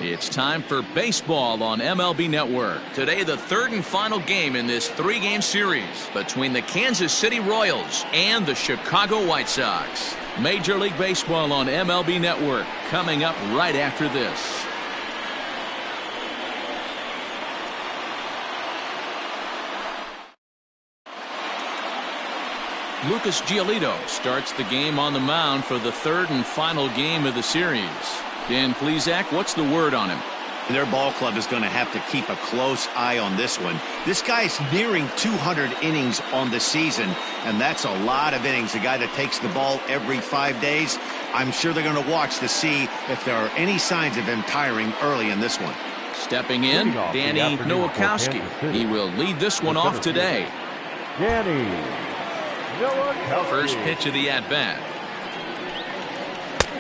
It's time for baseball on MLB Network. Today, the third and final game in this three-game series between the Kansas City Royals and the Chicago White Sox. Major League Baseball on MLB Network coming up right after this. Lucas Giolito starts the game on the mound for the third and final game of the series. Dan Plesac, what's the word on him? Their ball club is going to have to keep a close eye on this one. This guy's nearing 200 innings on the season, and that's a lot of innings. A guy that takes the ball every 5 days. I'm sure they're going to watch to see if there are any signs of him tiring early in this one. Stepping in, Danny Nowakowski. He will lead this one off today. Danny Nowakowski. First pitch of the at-bat.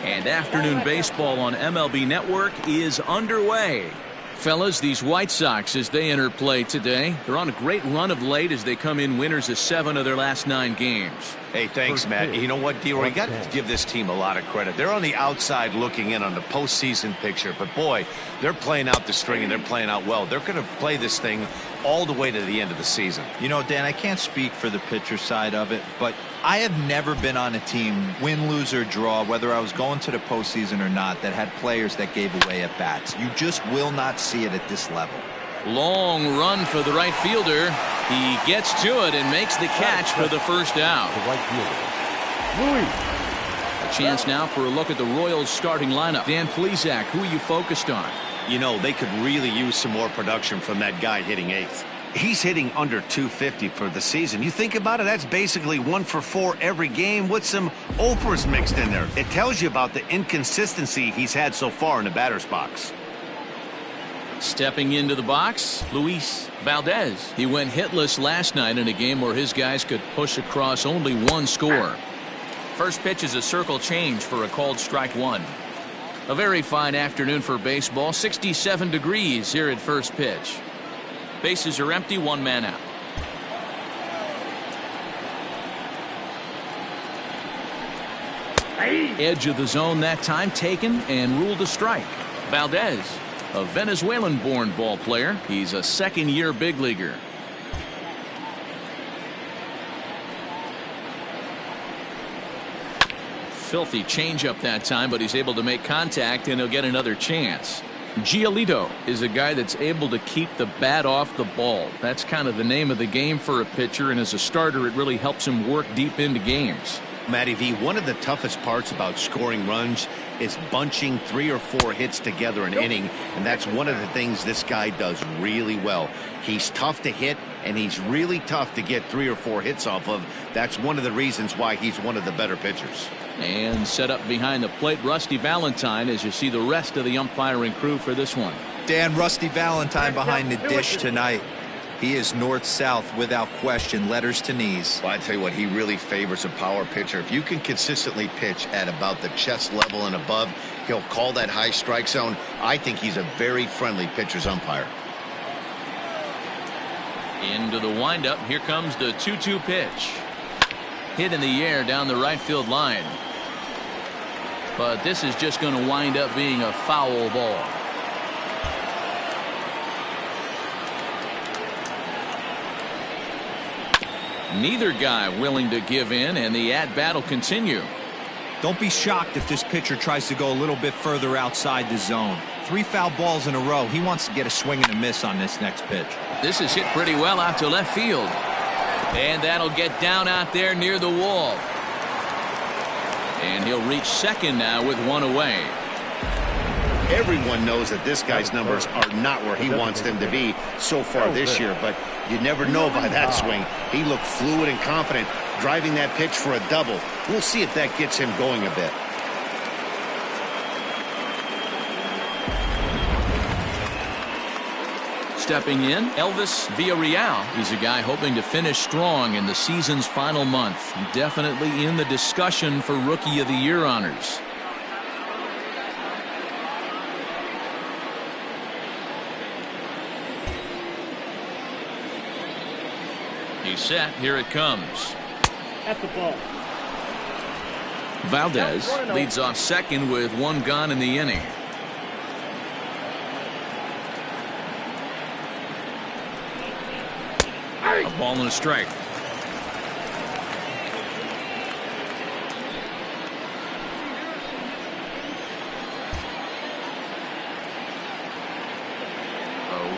And afternoon baseball on MLB Network is underway. Fellas, these White Sox, as they enter play today, they're on a great run of late as they come in winners of 7 of their last 9 games. Hey, thanks, Matt. You know what, D-Roy? You got to give this team a lot of credit. They're on the outside looking in on the postseason picture, but boy, they're playing out the string and they're playing out well. They're going to play this thing all the way to the end of the season. You know, Dan, I can't speak for the pitcher side of it, but I have never been on a team, win, lose, or draw, whether I was going to the postseason or not, that had players that gave away at bats. You just will not see it at this level. Long run for the right fielder. He gets to it and makes the catch for the first out. The right fielder, Louis. A chance now for a look at the Royals starting lineup. Dan Plesac, who are you focused on? You know, they could really use some more production from that guy hitting 8th. He's hitting under 250 for the season. You think about it, that's basically 1 for 4 every game with some overs mixed in there. It tells you about the inconsistency he's had so far in the batter's box. Stepping into the box, Luis Valdez. He went hitless last night in a game where his guys could push across only 1 score. First pitch is a circle change for a called strike 1. A very fine afternoon for baseball. 67 degrees here at first pitch. Bases are empty, 1 man out. Edge of the zone that time taken and ruled a strike. Valdez, a Venezuelan-born ball player. He's a second-year big leaguer. Filthy changeup that time, but he's able to make contact and he'll get another chance. Giolito is a guy that's able to keep the bat off the ball. That's kind of the name of the game for a pitcher, and as a starter it really helps him work deep into games. Matty V, one of the toughest parts about scoring runs is bunching 3 or 4 hits together an inning, and that's one of the things this guy does really well. He's tough to hit, and he's really tough to get 3 or 4 hits off of. That's one of the reasons why he's one of the better pitchers. And set up behind the plate, Rusty Valentine, as you see the rest of the umpiring crew for this one. Dan, Rusty Valentine behind the dish tonight. He is north-south without question, letters to knees. Well, I tell you what, he really favors a power pitcher. If you can consistently pitch at about the chest level and above, he'll call that high strike zone. I think he's a very friendly pitcher's umpire. Into the windup, here comes the 2-2 pitch. Hit in the air down the right field line. But this is just going to wind up being a foul ball. Neither guy willing to give in, and the at-bat will continue. Don't be shocked if this pitcher tries to go a little bit further outside the zone. 3 foul balls in a row. He wants to get a swing and a miss on this next pitch. This is hit pretty well out to left field. And that'll get down out there near the wall. And he'll reach second now with 1 away. Everyone knows that this guy's numbers are not where he wants them to be so far this year, but you never know by that swing. He looked fluid and confident, driving that pitch for a double. We'll see if that gets him going a bit. Stepping in, Elvis Villarreal. He's a guy hoping to finish strong in the season's final month. Definitely in the discussion for Rookie of the Year honors. He's set. Here it comes. At the ball. Valdez leads off second with 1 gone in the inning. Ball and a strike. A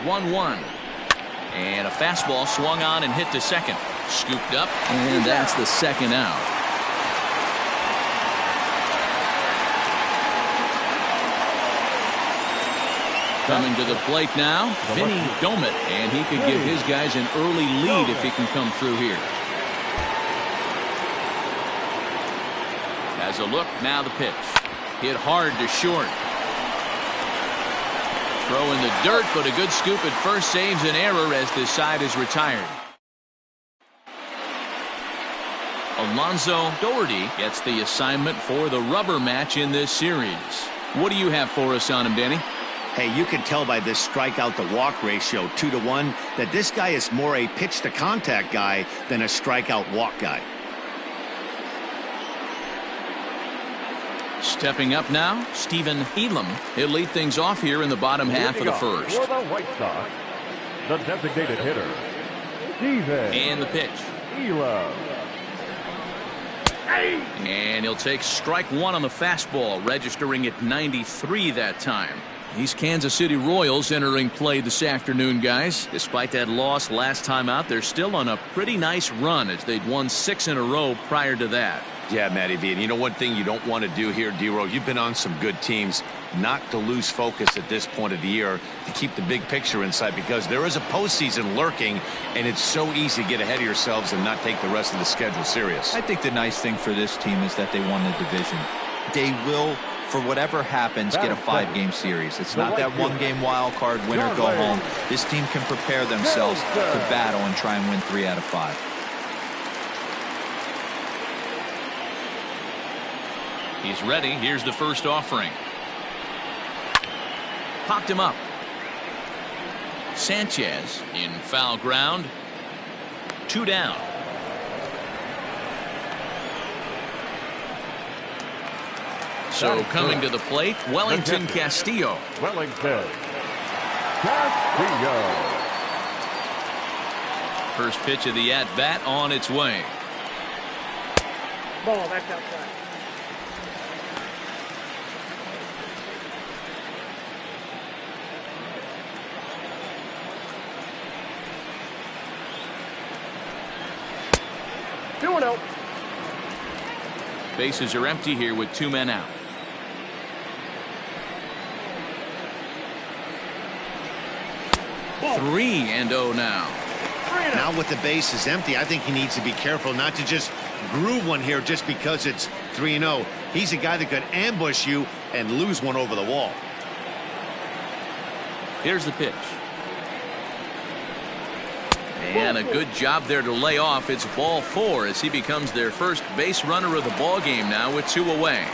1-1. And a fastball swung on and hit to second. Scooped up, and that's the second out. Coming to the plate now, Vinny Domit, and he could give his guys an early lead if he can come through here. Has a look, now the pitch. Hit hard to short. Throw in the dirt, but a good scoop at first saves an error as this side is retired. Alonzo Doherty gets the assignment for the rubber match in this series. What do you have for us on him, Danny? Hey, you can tell by this strikeout to walk ratio 2-to-1 that this guy is more a pitch to contact guy than a strikeout walk guy. Stepping up now, Stephen Elam. He'll lead things off here in the bottom half of the first. For the White Sox, the designated hitter, Stephen. And the pitch. Elam. And he'll take strike one on the fastball, registering at 93 that time. These Kansas City Royals entering play this afternoon, guys. Despite that loss last time out, they're still on a pretty nice run as they'd won 6 in a row prior to that. Yeah, Matty V. And you know one thing you don't want to do here, D-Row, you've been on some good teams, not to lose focus at this point of the year, to keep the big picture in sight, because there is a postseason lurking, and it's so easy to get ahead of yourselves and not take the rest of the schedule serious. I think the nice thing for this team is that they won the division. They will, for whatever happens, get a 5-game series. It's not that 1-game wild card, win or go home. This team can prepare themselves to battle and try and win 3 out of 5. He's ready. Here's the first offering. Popped him up. Sanchez in foul ground. 2 down. So coming to the plate, Wellington Castillo. Wellington Castillo. First pitch of the at-bat on its way. Ball, that's outside. Bases are empty here with 2 men out. Ball. 3-0 now. Now with the bases empty, I think he needs to be careful not to just groove one here just because it's 3-0. He's a guy that could ambush you and lose one over the wall. Here's the pitch. And a good job there to lay off. It's ball 4 as he becomes their first base runner of the ball game now with 2 away.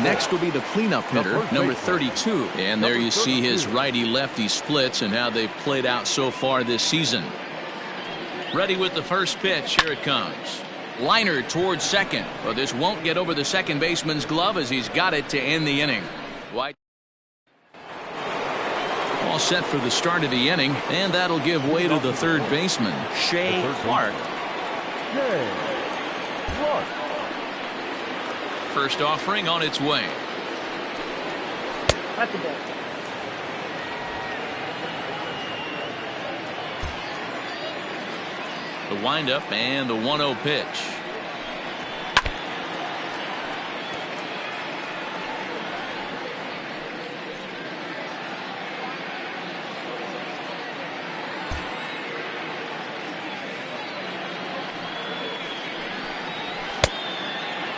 Next will be the cleanup hitter, number 32. And there you see his righty-lefty splits and how they've played out so far this season. Ready with the first pitch. Here it comes. Liner towards second. But this won't get over the second baseman's glove as he's got it to end the inning. White. All set for the start of the inning, and that'll give way to the third baseman, Shea Clark. First offering on its way. That's the ball. The windup and the 1-0 pitch.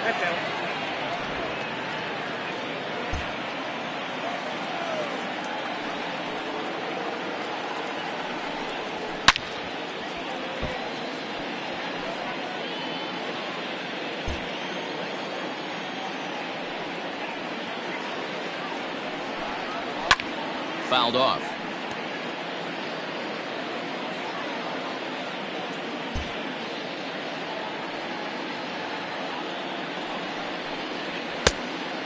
That's out. Fouled off.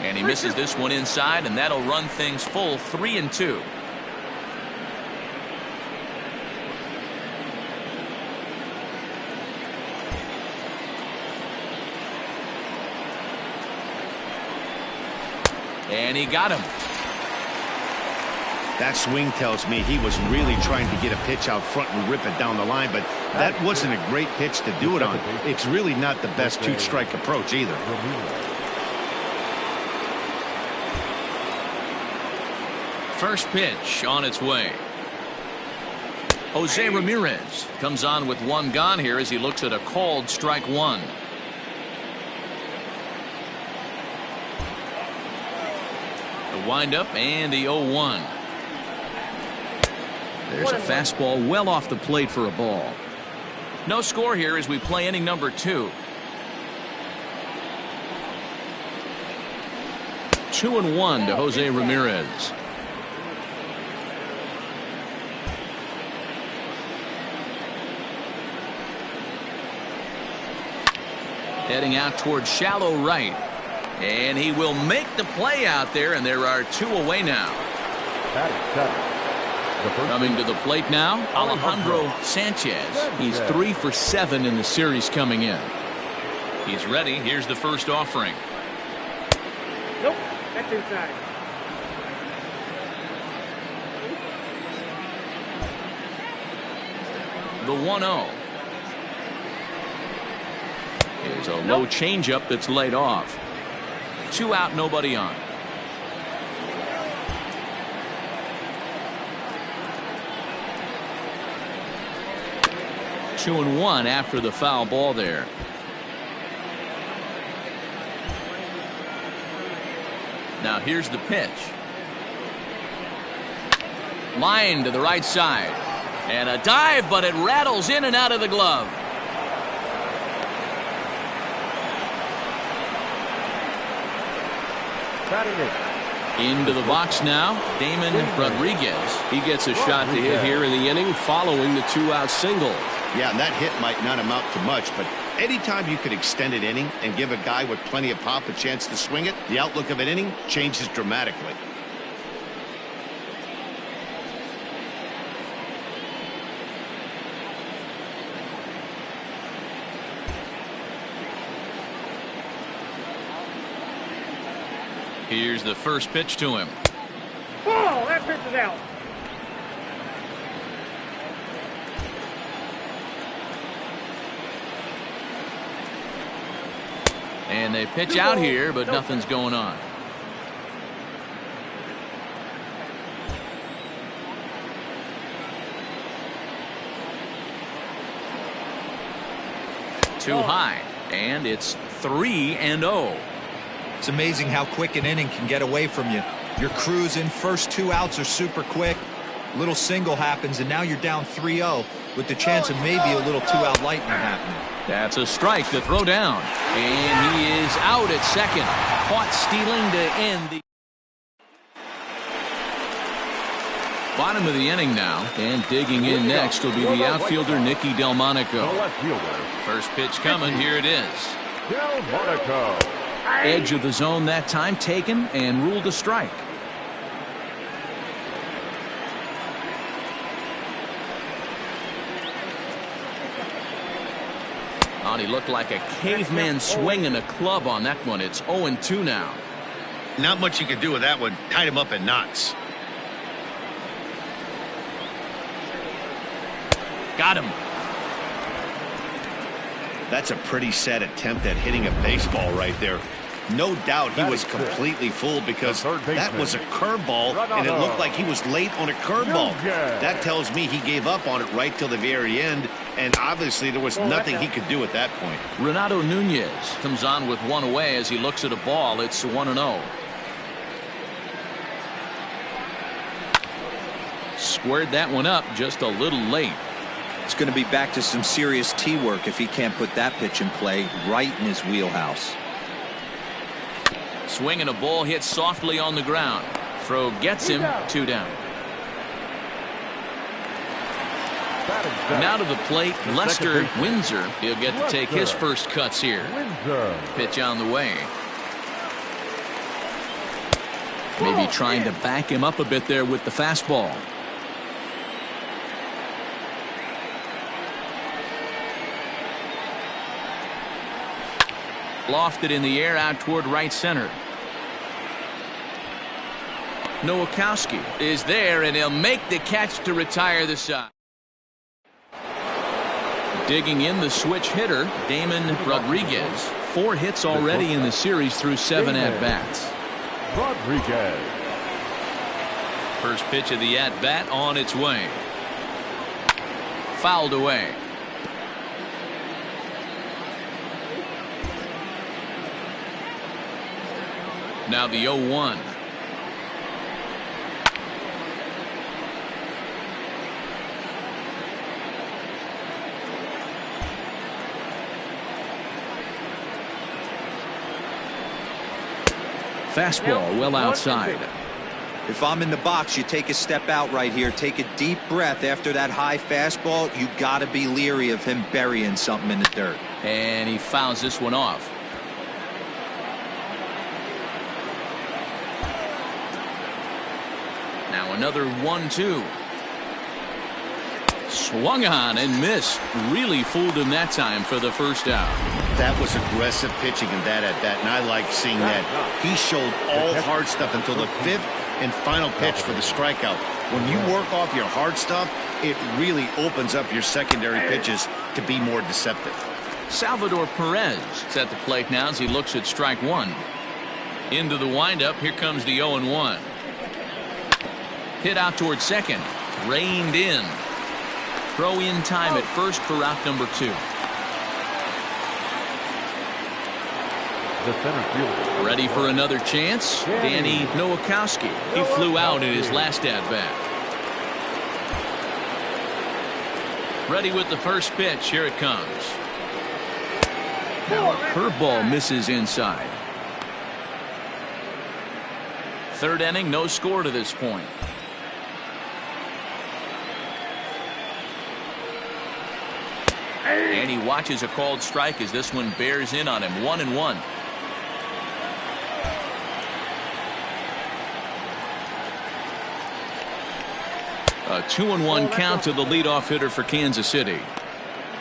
And he misses this one inside, and that'll run things full 3-2. And he got him. That swing tells me he was really trying to get a pitch out front and rip it down the line, but that wasn't a great pitch to do it on. It's really not the best two-strike approach either. First pitch on its way. Jose Ramirez comes on with one gone here as he looks at a called strike one. The windup and the 0-1. There's a fastball well off the plate for a ball. No score here as we play inning number 2. 2-1 to Jose Ramirez. Heading out towards shallow right. And he will make the play out there, and there are 2 away now. Coming to the plate now, Alejandro Sanchez. He's 3 for 7 in the series coming in. He's ready. Here's the first offering. Nope, that's inside. The 1-0. Here's a low changeup that's laid off. 2 out, nobody on. Two and one after the foul ball there. Now here's the pitch. Line to the right side. And a dive, but it rattles in and out of the glove. Into the box now, Damon Rodriguez. He gets a shot to hit here in the inning following the 2-out single. Yeah, and that hit might not amount to much, but anytime you can extend an inning and give a guy with plenty of pop a chance to swing it, the outlook of an inning changes dramatically. Here's the first pitch to him. Ball, that pitch is out. And they pitch out here, but nothing's going on. Too high, and it's 3-0. It's amazing how quick an inning can get away from you. You're cruising, first 2 outs are super quick. Little single happens, and now you're down 3-0 with the chance of maybe a little 2-out lightning happening. That's a strike to throw down. And he is out at second. Caught stealing to end the bottom of the inning now. And digging in next will be the outfielder Nicky Delmonico. First pitch coming. Here it is. Delmonico. Edge of the zone that time taken and ruled a strike. Oh, he looked like a caveman swinging a club on that one. It's 0-2 now. Not much you could do with that one. Tied him up in knots. Got him. That's a pretty sad attempt at hitting a baseball right there. No doubt he was completely fooled because that was a curveball, and it looked like he was late on a curveball. That tells me he gave up on it right till the very end, and obviously there was nothing he could do at that point. Renato Nunez comes on with one away as he looks at a ball. It's 1-0. Squared that one up just a little late. It's going to be back to some serious tee work if he can't put that pitch in play right in his wheelhouse. Swinging a ball hit softly on the ground. Throw gets him. 2 down. Now to the plate, Lester Windsor. He'll get to take his first cuts here. Pitch on the way. Maybe trying to back him up a bit there with the fastball. Lofted in the air out toward right center. Nowakowski is there, and he'll make the catch to retire the side. Digging in the switch hitter, Damon Rodriguez. 4 hits already in the series through 7 at-bats. Rodriguez. First pitch of the at-bat on its way. Fouled away. Now the 0-1. Fastball well outside. If I'm in the box, you take a step out right here. Take a deep breath after that high fastball. You got to be leery of him burying something in the dirt. And he fouls this one off. Now another 1-2. Swung on and missed. Really fooled him that time for the first out. That was aggressive pitching in that at-bat, and I like seeing that. He showed all hard stuff until the 5th and final pitch for the strikeout. When you work off your hard stuff, it really opens up your secondary pitches to be more deceptive. Salvador Perez is at the plate now as he looks at strike 1. Into the windup. Here comes the 0-1. Hit out towards second. Reined in. Throw in time at first for out number 2. The center fielder. Ready for another chance. Danny Nowakowski. He flew out in his last at-bat. Ready with the first pitch. Here it comes. Now a curveball misses inside. 3rd inning, no score to this point. And he watches a called strike as this one bears in on him. 1-1. A 2-1 count to the leadoff hitter for Kansas City.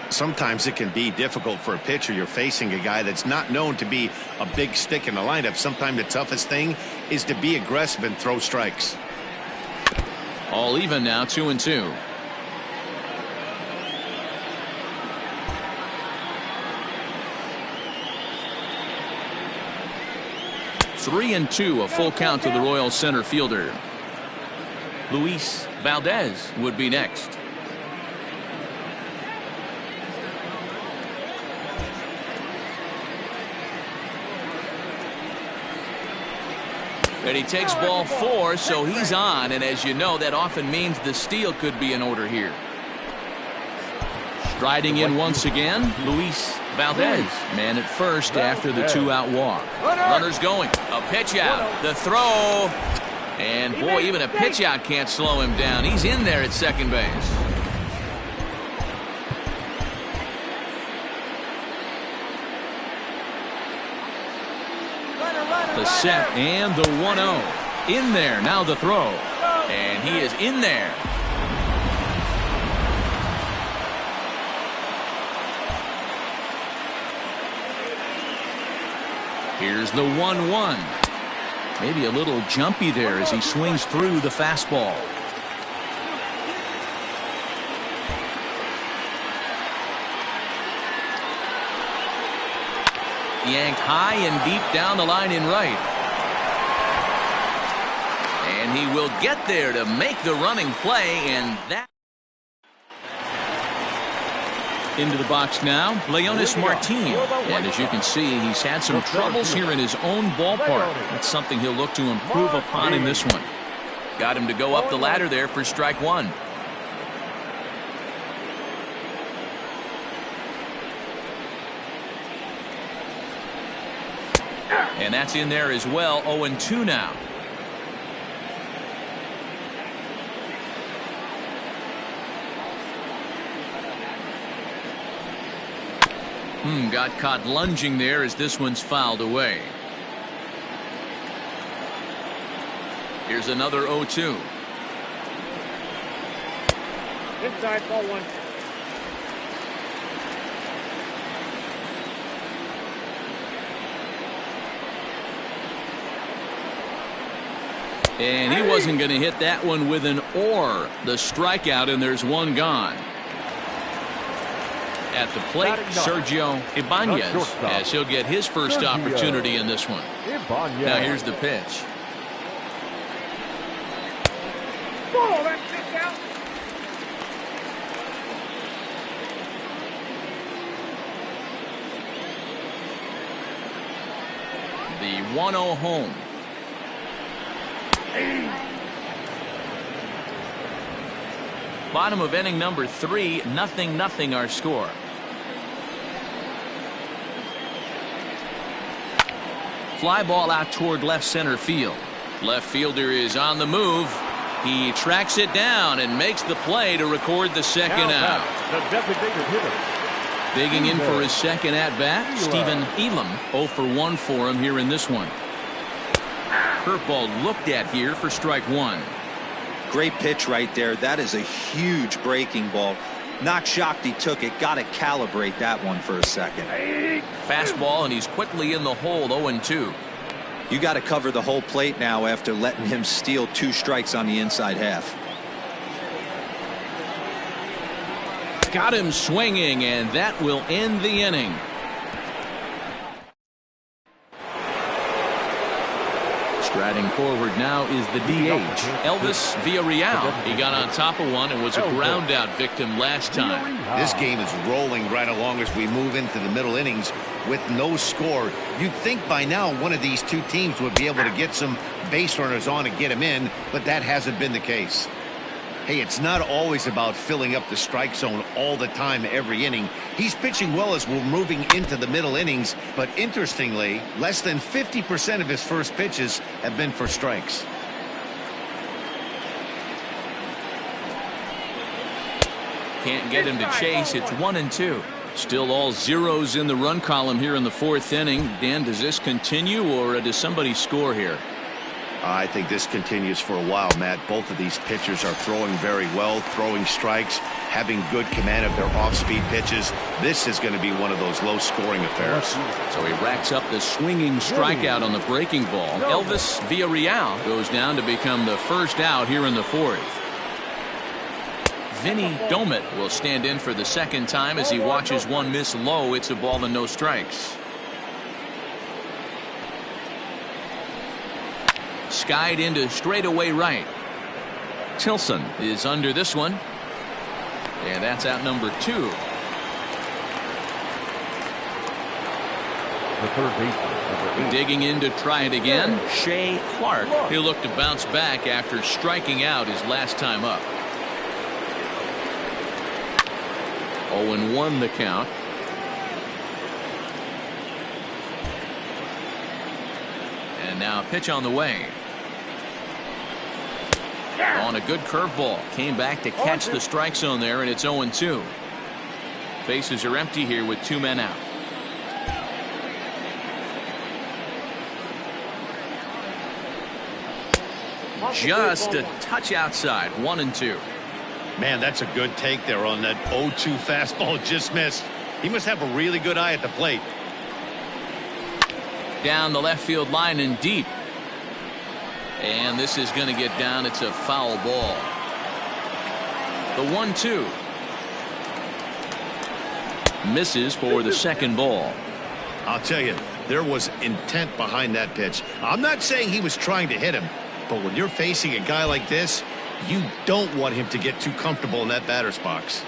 Sometimes it can be difficult for a pitcher. You're facing a guy that's not known to be a big stick in the lineup. Sometimes the toughest thing is to be aggressive and throw strikes. All even now, 2-2. Three and 2, a full count to the Royal center fielder. Luis Valdez would be next. And he takes ball 4, so he's on, and as you know, that often means the steal could be in order here. Striding in once again, Luis Valdez. Man at first after the 2-out walk. Runners going. A pitch out. The throw. And boy, even a pitch out can't slow him down. He's in there at second base. The set and the 1-0. In there. Now the throw. And he is in there. Here's the 1-1. Maybe a little jumpy there as he swings through the fastball. Yanked high and deep down the line in right. And he will get there to make the running play, and that. Into the box now, Leonis Martin. And as you can see, he's had some troubles here in his own ballpark. That's something he'll look to improve upon in this one. Got him to go up the ladder there for strike 1. And that's in there as well. 0-2 now. Got caught lunging there as this one's fouled away. Here's another 0-2. Inside, ball 1. And he wasn't going to hit that one with an or. The strikeout, and there's one gone. At the plate, Sergio Ibanez, as he'll get his first opportunity in this one. Now here's the pitch. Oh, that's kicked out. The 1-0 home. Bottom of inning number 3, 0-0 our score. Fly ball out toward left center field. Left fielder is on the move. He tracks it down and makes the play to record the second out. The designated hitter. Digging in for his second at bat, Stephen Elam. 0 for 1 for him here in this one. Curveball looked at here for strike 1. Great pitch right there. That is a huge breaking ball. Not shocked he took it. Got to calibrate that one for a second. Fastball, and he's quickly in the hole. 0-2. You got to cover the whole plate now after letting him steal 2 strikes on the inside half. Got him swinging, and that will end the inning. Striding forward now is the DH, Elvis Villarreal. He got on top of one and was a ground out victim last time. This game is rolling right along as we move into the middle innings with no score. You'd think by now one of these two teams would be able to get some base runners on and get him in, but that hasn't been the case. Hey, it's not always about filling up the strike zone all the time every inning. He's pitching well as we're moving into the middle innings, but interestingly, less than 50% of his first pitches have been for strikes. Can't get him to chase. It's 1-2. Still all zeros in the run column here in the 4th inning. Dan, does this continue, or does somebody score here? I think this continues for a while, Matt. Both of these pitchers are throwing very well, throwing strikes, having good command of their off-speed pitches. This is going to be one of those low-scoring affairs. So he racks up the swinging strikeout on the breaking ball. Elvis Villarreal goes down to become the first out here in the 4th. Vinny Domet will stand in for the second time as he watches one miss low. It's a ball and no strikes. Skied into straightaway right. Tilson is under this one. And that's out number 2. The third baseman. Digging in to try it again, Shea Clark. He'll look to bounce back after striking out his last time up. 0-1 the count. And now pitch on the way. On a good curveball. Came back to catch the strike zone there, and it's 0-2. Bases are empty here with 2 men out. Just a touch outside. 1-2. Man, that's a good take there on that 0-2 fastball just missed. He must have a really good eye at the plate. Down the left field line and deep. And this is going to get down. It's a foul ball. The 1-2. Misses for the second ball. I'll tell you, there was intent behind that pitch. I'm not saying he was trying to hit him, but when you're facing a guy like this, you don't want him to get too comfortable in that batter's box.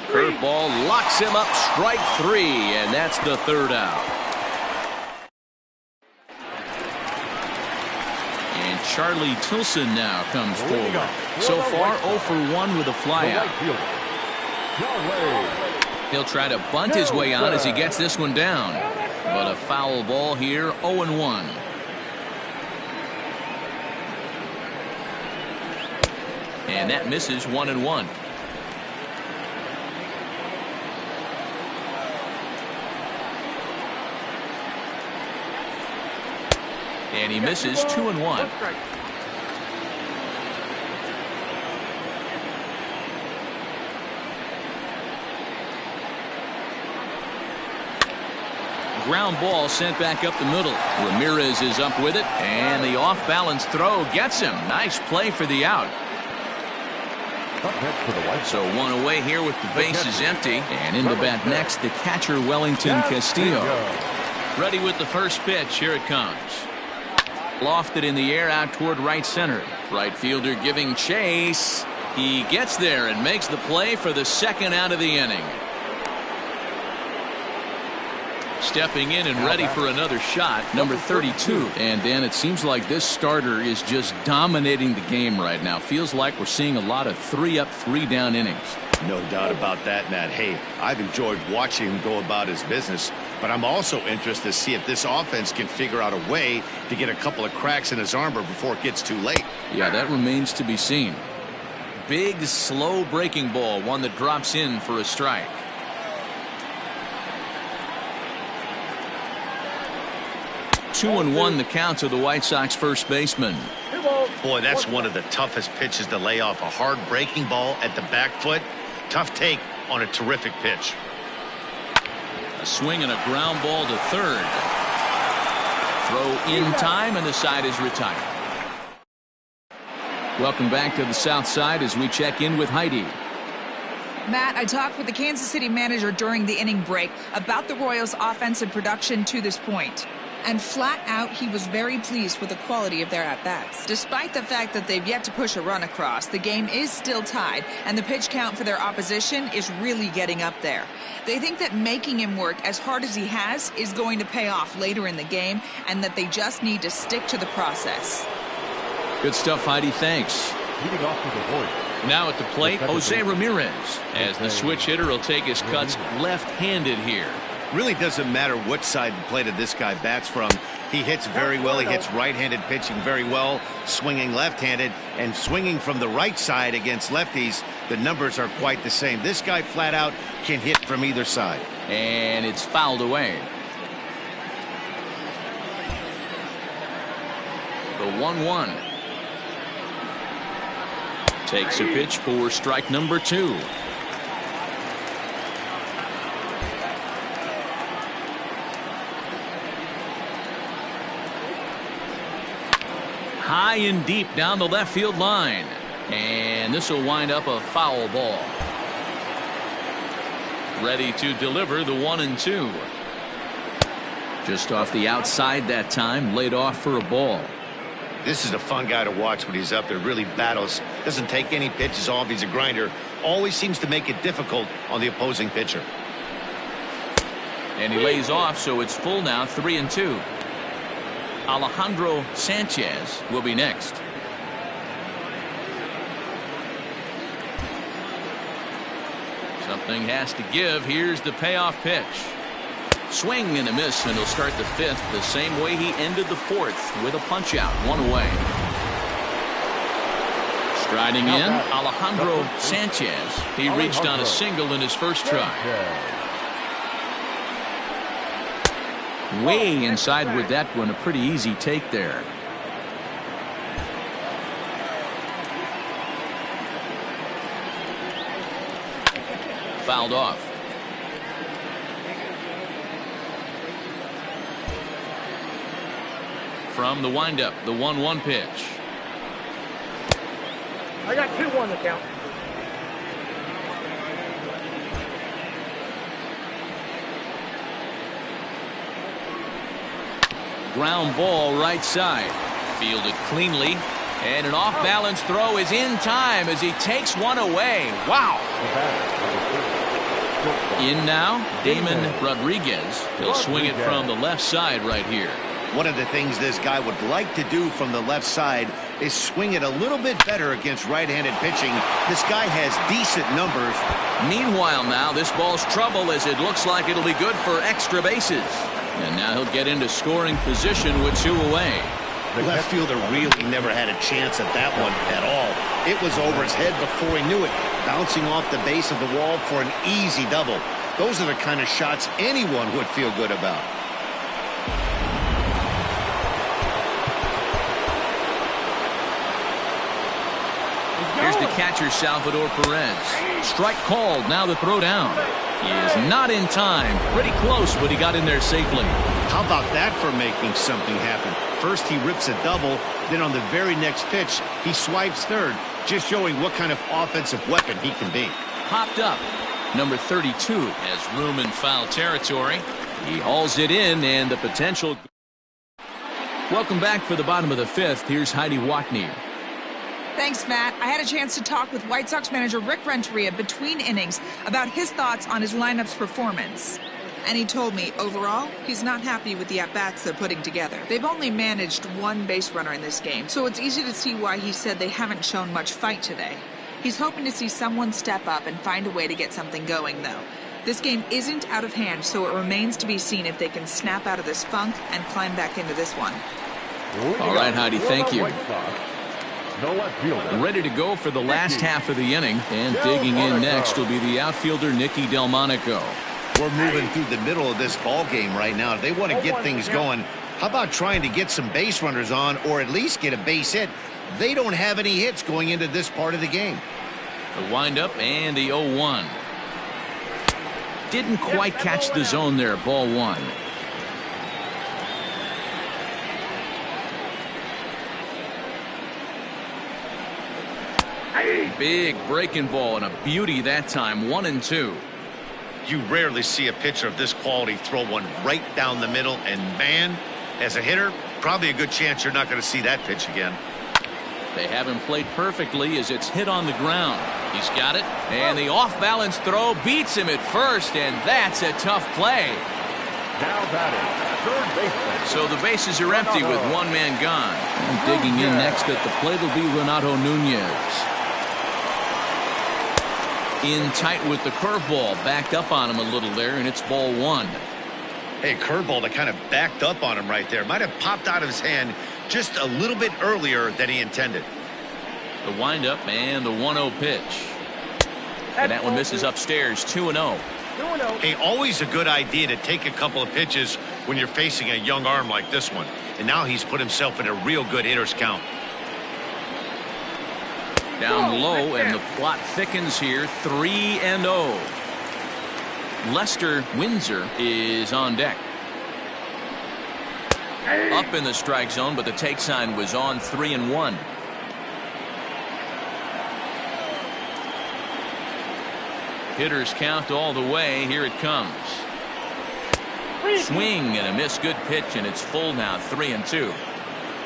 Curveball locks him up. Strike 3, and that's the third out. And Charlie Tilson now comes forward. So far 0 for 1 with a flyout. He'll try to bunt his way on as he gets this one down. But a foul ball here. 0-1. And that misses. 1-1. And he misses. 2-1. ground ball sent back up the middle. Ramirez is up with it, and the off-balance throw gets him. Nice play for the out. So one away here with the bases empty. And in to bat next, the catcher Wellington Castillo. Ready with the first pitch. Here it comes. Lofted in the air out toward right center. Right fielder giving chase. He gets there and makes the play for the second out of the inning. Stepping in and ready for another shot, number 32. And Dan, it seems like this starter is just dominating the game right now. Feels like we're seeing a lot of 3-up, 3-down innings. No doubt about that, Matt. Hey, I've enjoyed watching him go about his business, but I'm also interested to see if this offense can figure out a way to get a couple of cracks in his armor before it gets too late. Yeah, that remains to be seen. Big, slow breaking ball, one that drops in for a strike. Two and one the count to the White Sox first baseman. Boy, that's one of the toughest pitches to lay off. A hard breaking ball at the back foot. Tough take on a terrific pitch. A swing and a ground ball to third. Throw in time, and the side is retired. Welcome back to the South Side as we check in with Heidi. Matt, I talked with the Kansas City manager during the inning break about the Royals' offensive production to this point. And flat out, he was very pleased with the quality of their at-bats. Despite the fact that they've yet to push a run across, the game is still tied, and the pitch count for their opposition is really getting up there. They think that making him work as hard as he has is going to pay off later in the game, and that they just need to stick to the process. Good stuff, Heidi. Thanks. Leading off to the Royals. Now at the plate, Jose Ramirez, as the switch hitter will take his cuts left-handed here. Really doesn't matter what side of the plate this guy bats from. He hits very well. He hits right-handed pitching very well, swinging left-handed, and swinging from the right side against lefties. The numbers are quite the same. This guy flat out can hit from either side. And it's fouled away. The 1-1. Takes a pitch for strike number 2. High and deep down the left field line. And this will wind up a foul ball. Ready to deliver the 1-2. Just off the outside that time, laid off for a ball. This is a fun guy to watch when he's up there. Really battles. Doesn't take any pitches off. He's a grinder. Always seems to make it difficult on the opposing pitcher. And he lays off, so it's full now, 3-2. Alejandro Sanchez will be next. Something has to give. Here's the payoff pitch. Swing and a miss, and he'll start the 5th the same way he ended the 4th with a punch out, 1 away. Striding in, Alejandro Sanchez. He reached on a single in his first try. Way inside with that one, a pretty easy take there. Fouled off. From the windup, the 1-1 pitch. I got 2-1 to count. Ground ball right side. Fielded cleanly. And an off-balance throw is in time as he takes one away. Wow. In now, Damon Rodriguez. He'll swing it from the left side right here. One of the things this guy would like to do from the left side is swing it a little bit better against right-handed pitching. This guy has decent numbers. Meanwhile now, this ball's trouble as it looks like it'll be good for extra bases. And now he'll get into scoring position with 2 away. The left fielder really never had a chance at that one at all. It was over his head before he knew it, bouncing off the base of the wall for an easy double. Those are the kind of shots anyone would feel good about. Here's the catcher, Salvador Perez. Strike called. Now the throw down. He is not in time. Pretty close, but he got in there safely. How about that for making something happen? First he rips a double, then on the very next pitch he swipes third, just showing what kind of offensive weapon he can be. Popped up. Number 32 has room in foul territory. He hauls it in, and the potential. Welcome back for the bottom of the fifth. Here's Heidi Watney. Thanks, Matt. I had a chance to talk with White Sox manager Rick Renteria between innings about his thoughts on his lineup's performance. And he told me, overall, he's not happy with the at-bats they're putting together. They've only managed one base runner in this game, so it's easy to see why he said they haven't shown much fight today. He's hoping to see someone step up and find a way to get something going, though. This game isn't out of hand, so it remains to be seen if they can snap out of this funk and climb back into this one. All right, Heidi, thank you. Ready to go for the last half of the inning, and digging in next will be the outfielder Nicky Delmonico. We're moving through the middle of this ball game right now. If they want to get things going, how about trying to get some base runners on, or at least get a base hit? They don't have any hits going into this part of the game. The windup and the 0-1. Didn't quite catch the zone there. Ball one. Big breaking ball and a beauty that time. 1-2. You rarely see a pitcher of this quality throw one right down the middle, and man, as a hitter, probably a good chance you're not going to see that pitch again. They have him played perfectly as it's hit on the ground. He's got it, and the off-balance throw beats him at first, and that's a tough play. Now batting, third baseman. So the bases are empty with one man gone. And digging in next at the plate will be Renato Nunez. In tight with the curveball, backed up on him a little there, and it's ball one. Hey, curveball that kind of backed up on him right there. Might have popped out of his hand just a little bit earlier than he intended. The windup and the 1-0 pitch. And that one misses upstairs. 2-0. Hey, always a good idea to take a couple of pitches when you're facing a young arm like this one. And now he's put himself in a real good hitter's count. Down low, and the plot thickens here. 3-0. Lester Windsor is on deck. Up in the strike zone, but the take sign was on. 3-1. Hitters count all the way. Here it comes. Swing and a miss. Good pitch, and it's full now. 3-2.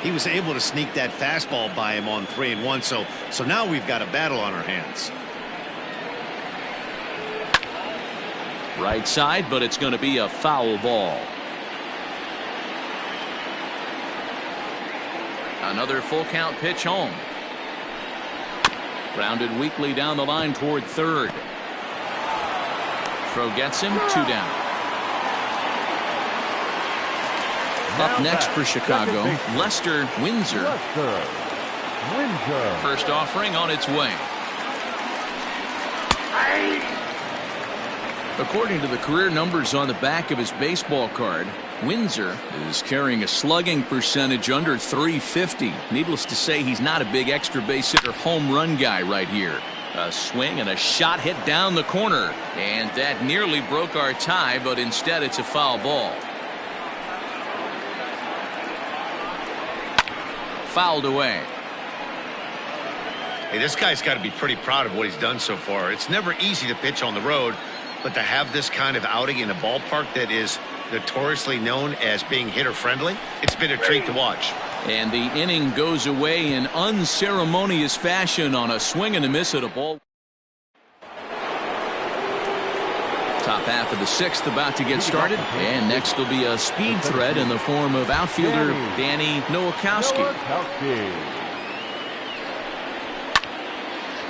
He was able to sneak that fastball by him on 3-1. So now we've got a battle on our hands. Right side, but it's going to be a foul ball. Another full count pitch home. Grounded weakly down the line toward third. Throw gets him. 2 down. Up next for Chicago, Lester Windsor. First offering on its way. According to the career numbers on the back of his baseball card, Windsor is carrying a slugging percentage under 350. Needless to say, he's not a big extra base hitter home run guy right here. A swing and a shot hit down the corner, and that nearly broke our tie, but instead it's a foul ball. Fouled away. Hey, this guy's got to be pretty proud of what he's done so far. It's never easy to pitch on the road, but to have this kind of outing in a ballpark that is notoriously known as being hitter-friendly, it's been a treat to watch. And the inning goes away in unceremonious fashion on a swing and a miss at a ball. Top half of the sixth about to get started, and next will be a speed threat in the form of outfielder Danny Nowakowski.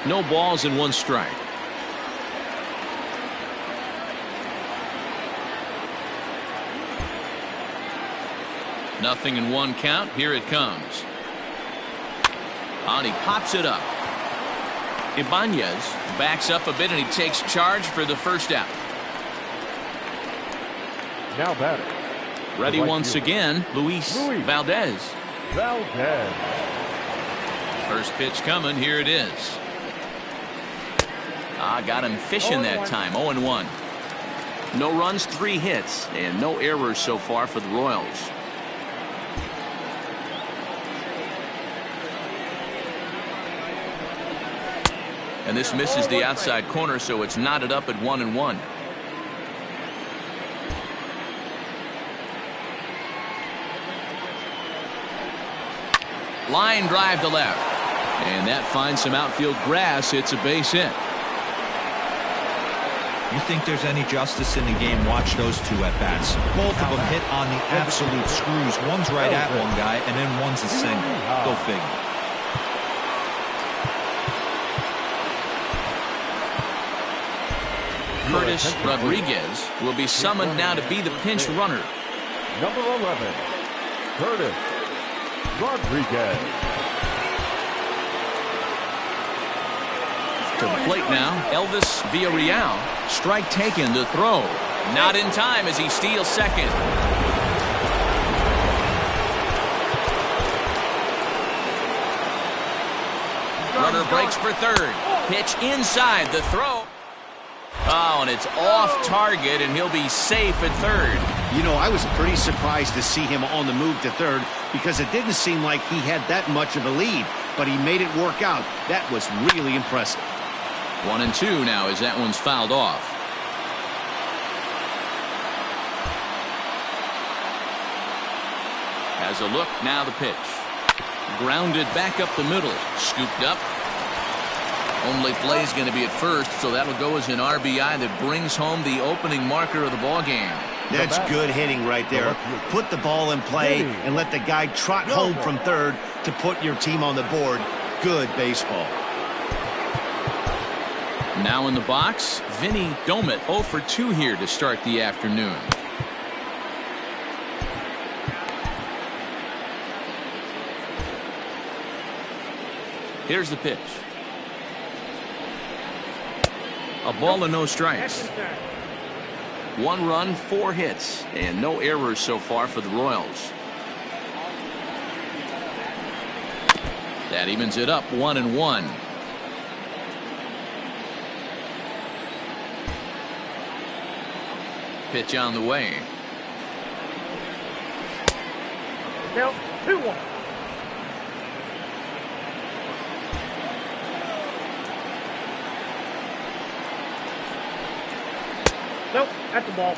No balls and 1 strike. Nothing in 1 count. Here it comes. And he pops it up. Ibanez backs up a bit, and he takes charge for the first out. Now batting. Ready once again, Luis Valdez. First pitch coming. Here it is. Got him fishing that time. 0-1. No runs, 3 hits, and no errors so far for the Royals. And this misses the outside corner, so it's knotted up at 1-1. Line drive to left. And that finds some outfield grass. It's a base hit. You think there's any justice in the game? Watch those two at bats. Both of them hit on the absolute screws. One's right at one guy, and then one's a single. Go figure. Curtis Rodriguez will be summoned now to be the pinch runner. Number 11, Curtis Rodriguez. To the plate now, Elvis Villarreal. Strike taken to throw. Not in time as he steals second. Runner breaks for third. Pitch inside the throw. Oh, and it's off target, and he'll be safe at third. You know, I was pretty surprised to see him on the move to third because it didn't seem like he had that much of a lead, but he made it work out. That was really impressive. 1-2 now as that one's fouled off. Has a look, now the pitch. Grounded back up the middle. Scooped up. Only play's going to be at first, so that'll go as an RBI that brings home the opening marker of the ball game. That's good hitting right there. Put the ball in play and let the guy trot home from third to put your team on the board. Good baseball. Now in the box, Vinny Domit 0 for 2 here to start the afternoon. Here's the pitch. A ball and no strikes. 1 run, 4 hits, and no errors so far for the Royals. That evens it up 1-1. Pitch on the way. Now 2-1. Nope, at the ball.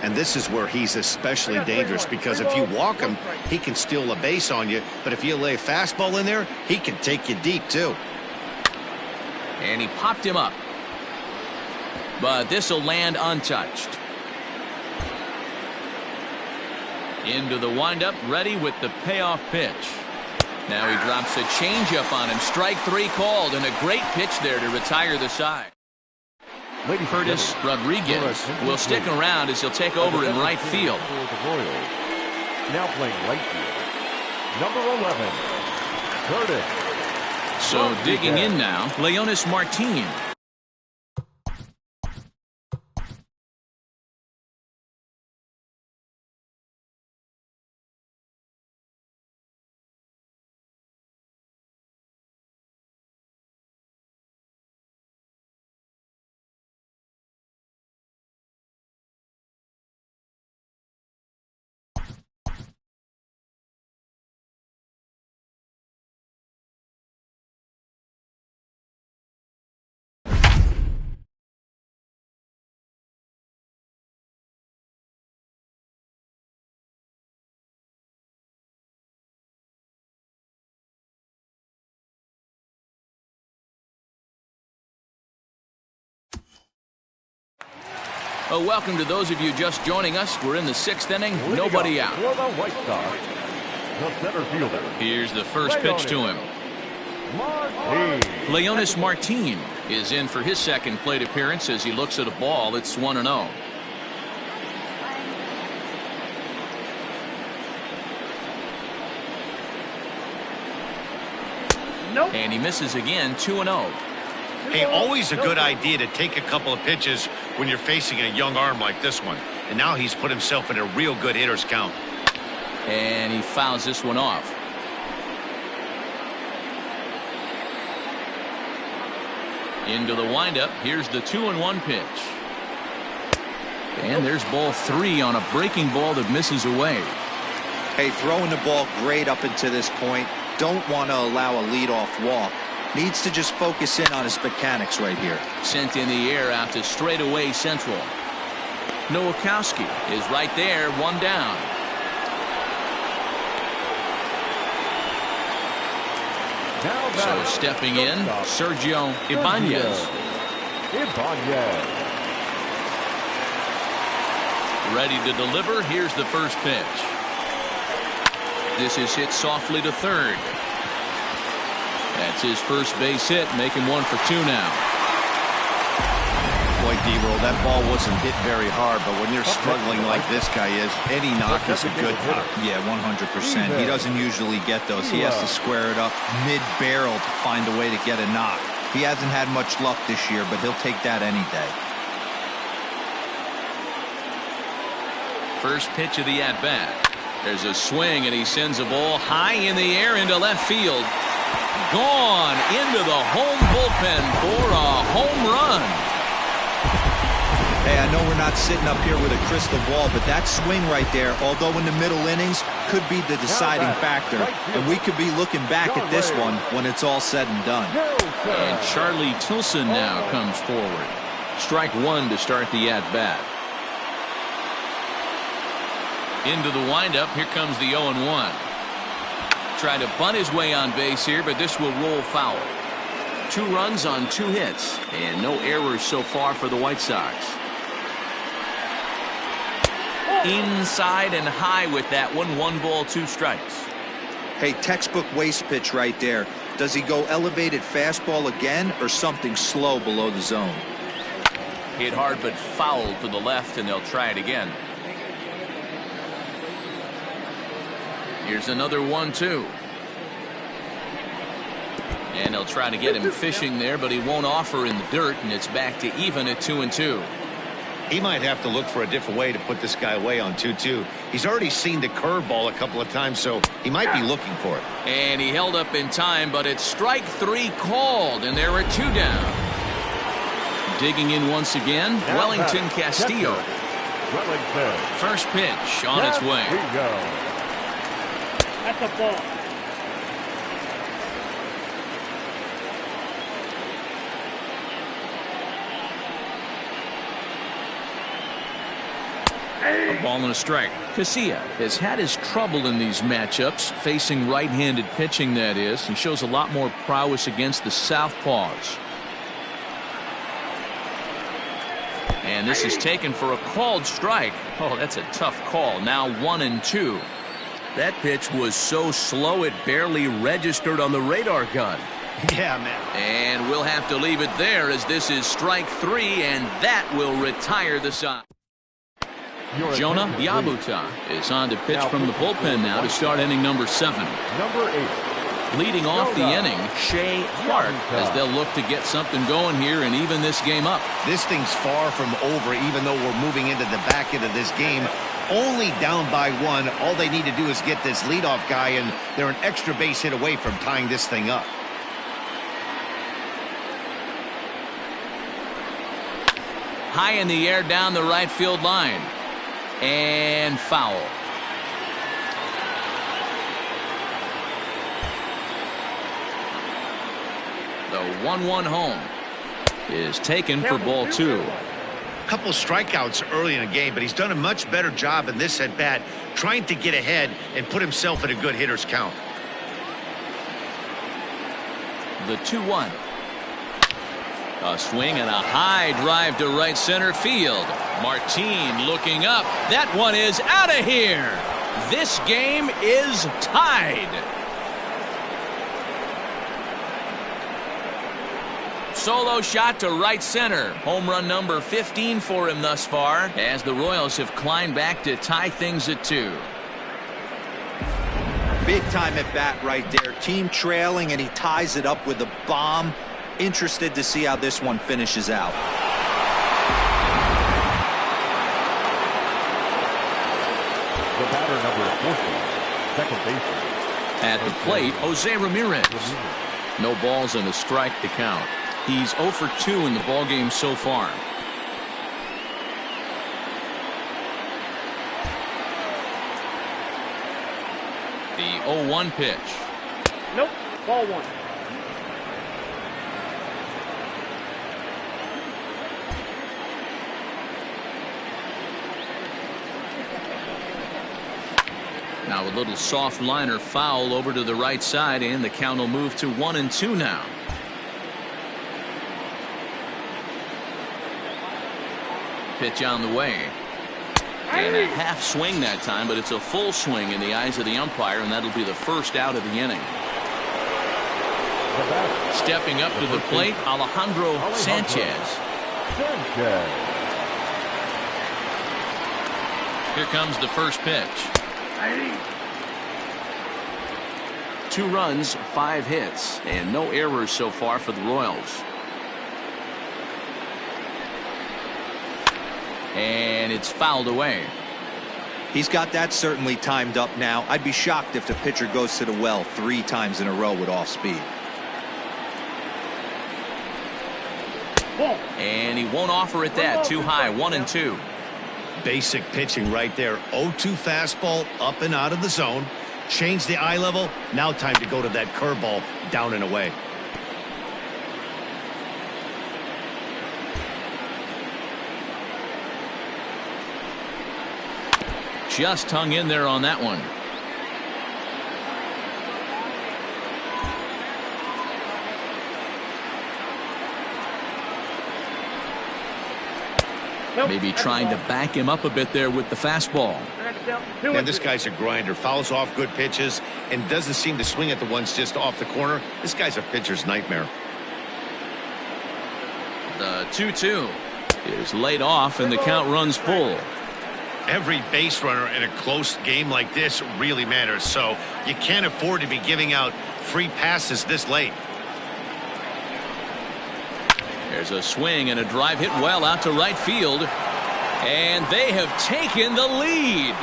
And this is where he's especially dangerous because if you walk him, he can steal a base on you. But if you lay a fastball in there, he can take you deep too. And he popped him up. But this will land untouched. Into the windup, ready with the payoff pitch. Now he drops a changeup on him. Strike 3 called, and a great pitch there to retire the side. Curtis Rodriguez will stick around as he'll take over in right field. Now playing right field, number 11, Curtis. So digging in now, Leonis Martin. Welcome to those of you just joining us. We're in the 6th inning. Nobody out. For the White Sox, the center fielder. Here's the first pitch to him. Leonis Martin is in for his second plate appearance as he looks at a ball. It's 1-0. Nope. And he misses again. 2-0. Hey, always a good idea to take a couple of pitches when you're facing a young arm like this one. And now he's put himself in a real good hitter's count. And he fouls this one off. Into the windup. Here's the 2-1 pitch. And there's ball 3 on a breaking ball that misses away. Hey, throwing the ball great up until this point. Don't want to allow a leadoff walk. Needs to just focus in on his mechanics right here. Sent in the air out to straightaway central. Nowakowski is right there, 1 down. So stepping in, Sergio Ibanez. Ready to deliver. Here's the first pitch. This is hit softly to third. That's his first base hit, making 1 for 2 now. Boy, D-Roll, that ball wasn't hit very hard, but when you're struggling like this guy is, any knock is a good knock. Yeah, 100%. He doesn't usually get those. He has to square it up mid-barrel to find a way to get a knock. He hasn't had much luck this year, but he'll take that any day. First pitch of the at-bat. There's a swing, and he sends a ball high in the air into left field. Gone into the home bullpen for a home run. Hey, I know we're not sitting up here with a crystal ball, but that swing right there, although in the middle innings, could be the deciding factor. And we could be looking back at this one when it's all said and done. And Charlie Tilson now comes forward. Strike 1 to start the at-bat. Into the windup. Here comes the 0-1. Trying to bunt his way on base here, but this will roll foul. 2 runs on 2 hits, and no errors so far for the White Sox. Inside and high with that one. 1 ball, 2 strikes. Hey, textbook waste pitch right there. Does he go elevated fastball again or something slow below the zone? Hit hard but fouled to the left, and they'll try it again. Here's another 1-2. And they'll try to get him fishing there, but he won't offer in the dirt, and it's back to even at 2-2. He might have to look for a different way to put this guy away on 2-2. He's already seen the curveball a couple of times, so he might be looking for it. And he held up in time, but it's strike 3 called, and there are 2 down. Digging in once again, Wellington Castillo. First pitch on its way. That's a ball. A ball and a strike. Casilla has had his trouble in these matchups, facing right-handed pitching, that is. He shows a lot more prowess against the southpaws. And this is taken for a called strike. Oh, that's a tough call. Now 1-2. That pitch was so slow it barely registered on the radar gun. Yeah, man. And we'll have to leave it there, as this is strike 3, and that will retire the side. Jonah Yabuta is on to pitch from the bullpen now to start inning number 7. Number 8. Leading off the inning, Shea Hart, as they'll look to get something going here and even this game up. This thing's far from over, even though we're moving into the back end of this game. Only down by 1. All they need to do is get this leadoff guy, and they're an extra base hit away from tying this thing up. High in the air down the right field line. And foul. The 1-1 home is taken for ball 2. Couple strikeouts early in the game, but he's done a much better job in this at bat, trying to get ahead and put himself in a good hitter's count. The 2-1. A swing and a high drive to right center field. Martin looking up. That one is out of here. This game is tied. Solo shot to right center. Home run number 15 for him thus far, as the Royals have climbed back to tie things at 2. Big time at bat right there. Team trailing, and he ties it up with a bomb. Interested to see how this one finishes out. The batter, number 40, second baseman. At the plate, Jose Ramirez. No balls and a strike to count. He's 0 for 2 in the ballgame so far. The 0-1 pitch. Nope. Ball one. Now a little soft liner foul over to the right side, and the count will move to 1-2 now. Pitch on the way. And a half swing that time, but it's a full swing in the eyes of the umpire, and that'll be the first out of the inning. Stepping up to the plate, Alejandro Sanchez. Here comes the first pitch. 2 runs, 5 hits, and no errors so far for the Royals. And it's fouled away. He's got that certainly timed up now. I'd be shocked if the pitcher goes to the well 3 times in a row with off speed. And he won't offer it that. Too high. 1-2. Basic pitching right there. 0-2 fastball up and out of the zone. Change the eye level. Now time to go to that curveball down and away. Just hung in there on that one. Nope. Maybe trying to back him up a bit there with the fastball. And this guy's a grinder. Fouls off good pitches and doesn't seem to swing at the ones just off the corner. This guy's a pitcher's nightmare. The 2-2 is laid off, and the count runs full. Every base runner in a close game like this really matters, so you can't afford to be giving out free passes this late. There's a swing and a drive hit well out to right field, and they have taken the lead.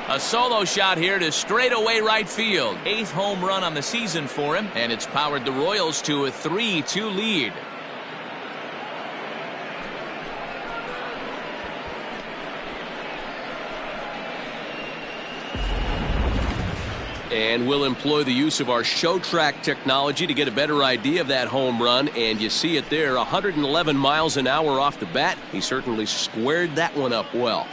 A solo shot here to straightaway right field. 8th home run on the season for him, and it's powered the Royals to a 3-2 lead. And we'll employ the use of our show track technology to get a better idea of that home run, and you see it there, 111 miles an hour off the bat. He certainly squared that one up well.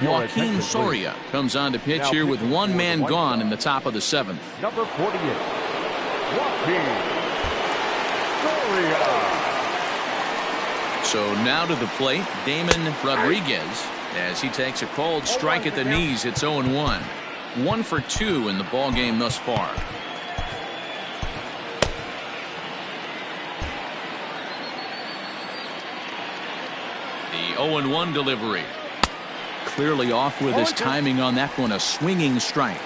Joaquin Soria comes on to pitch here with 1 man gone in the top of the 7th. Number 48, Joaquin Soria. So now to the plate, Damon Rodriguez, as he takes a cold strike at the knees. It's 0-1. 1 for 2 in the ball game thus far. The 0-1 delivery. Clearly off with his timing on that one. A swinging strike.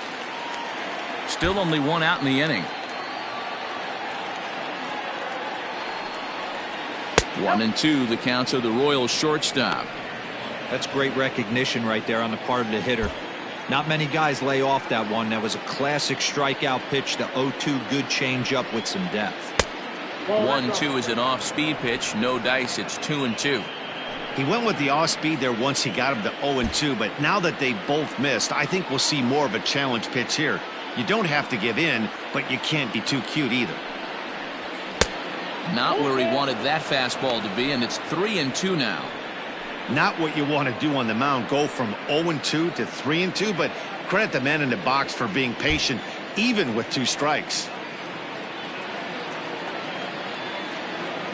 Still only 1 out in the inning. 1-2 the counts of the Royals shortstop. That's great recognition right there on the part of the hitter. Not many guys lay off that one. That was a classic strikeout pitch. The 0-2 good changeup with some depth. 1-2 is an off-speed pitch. No dice. It's 2-2. He went with the off speed there once he got him to 0-2, but now that they both missed, I think we'll see more of a challenge pitch here. You don't have to give in, but you can't be too cute either. Not where he wanted that fastball to be, and it's 3-2 now. Not what you want to do on the mound, go from 0-2 to 3-2, but credit the man in the box for being patient, even with 2 strikes.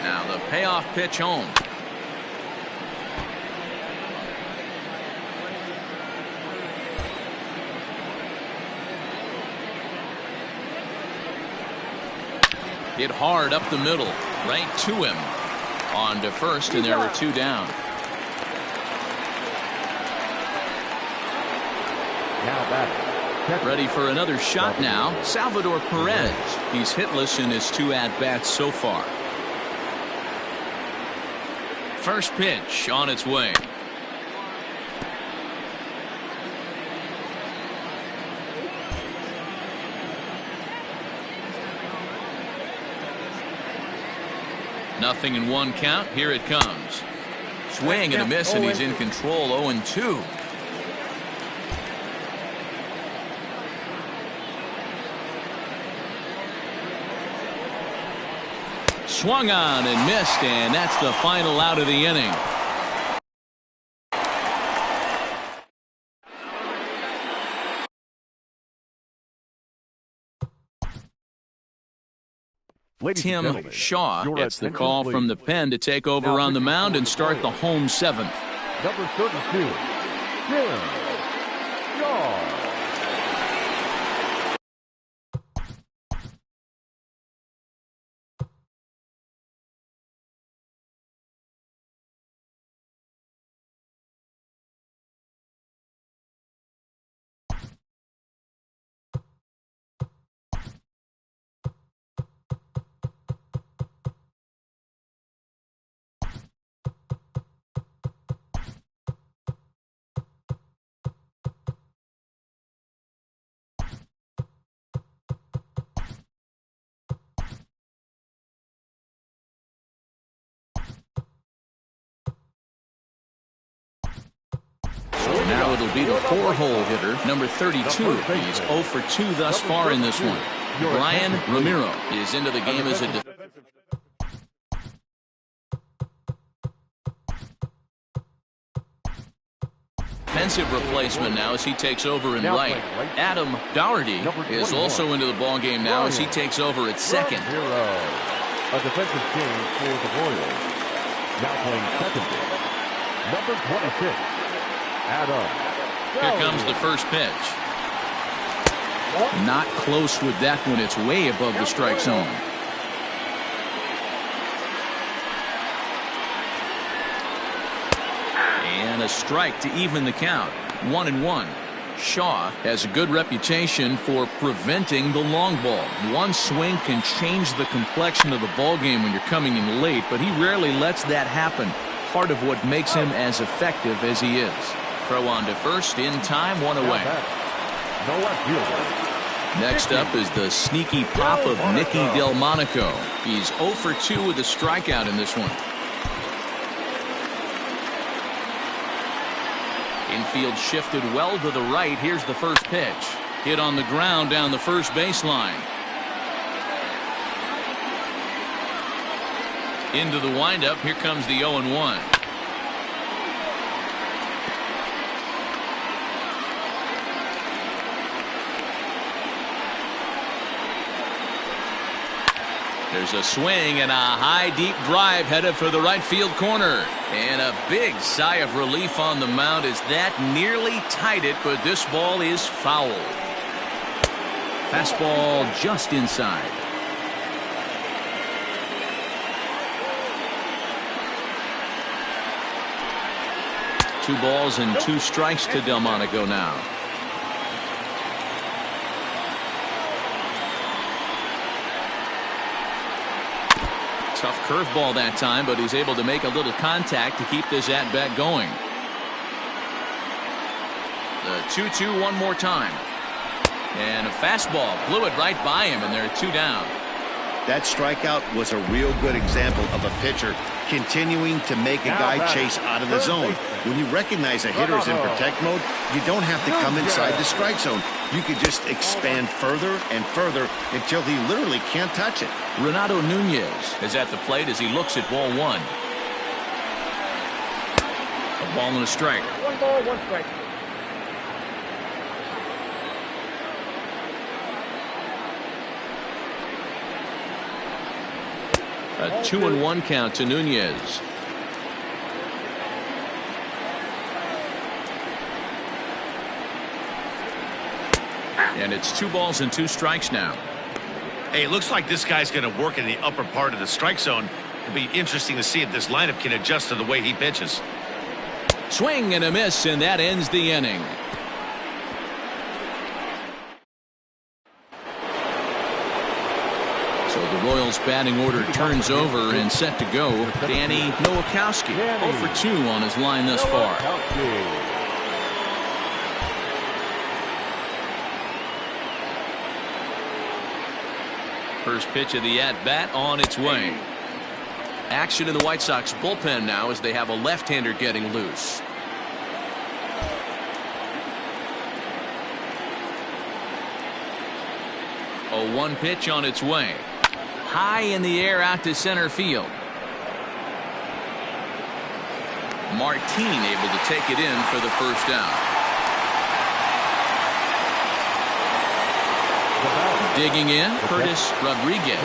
Now the payoff pitch home. Hit hard up the middle, right to him. On to first, and there were 2 down. Now back. Ready for another shot now. Salvador Perez. He's hitless in his 2 at-bats so far. First pitch on its way. Nothing in one count. Here it comes. Swing and a miss, and he's in control. 0-2. Swung on and missed, and that's the final out of the inning. Tim Shaw gets the call from the pen to take over on the mound and start the home seventh. Number 32, Tim Shaw. Now it'll be the 4-hole hitter, number 32. He's 0 for 2 thus far in this one. Brian Ramiro is into the game as a defensive replacement now as he takes over in right. Adam Doherty is also into the ballgame now as he takes over at second. A defensive change for the Royals. Now playing second base, number 26. Here comes the first pitch. Not close with that one. It's way above the strike zone. And a strike to even the count. 1-1. Shaw has a good reputation for preventing the long ball. One swing can change the complexion of the ball game when you're coming in late, but he rarely lets that happen. Part of what makes him as effective as he is. Throw on to first in time, 1 away. Next up is the sneaky pop of Nicky Delmonico. He's 0 for 2 with a strikeout in this one. Infield shifted well to the right. Here's the first pitch. Hit on the ground down the first baseline. Into the windup. Here comes the 0-1. There's a swing and a high deep drive headed for the right field corner. And a big sigh of relief on the mound as that nearly tied it, but this ball is foul. Fastball just inside. Two balls and 2 strikes to Delmonico now. Tough curveball that time, but he's able to make a little contact to keep this at-bat going. The 2-2 one more time. And a fastball blew it right by him, and there are 2 down. That strikeout was a real good example of a pitcher continuing to make a guy chase out of the zone. When you recognize a hitter's in protect mode, you don't have to come inside the strike zone. You can just expand further and further until he literally can't touch it. Renato Nunez is at the plate as he looks at ball 1. A ball and a strike. 1 ball, 1 strike. A 2-1 count to Nunez. And it's 2 balls and 2 strikes now. Hey, it looks like this guy's going to work in the upper part of the strike zone. It'll be interesting to see if this lineup can adjust to the way he pitches. Swing and a miss, and that ends the inning. So the Royals batting order turns over and set to go. Danny Nowakowski 0 for 2 on his line thus far. First pitch of the at-bat on its way. Action in the White Sox bullpen now as they have a left-hander getting loose. A 1 pitch on its way. High in the air out to center field. Martin able to take it in for the first out. Digging in, Curtis Rodriguez.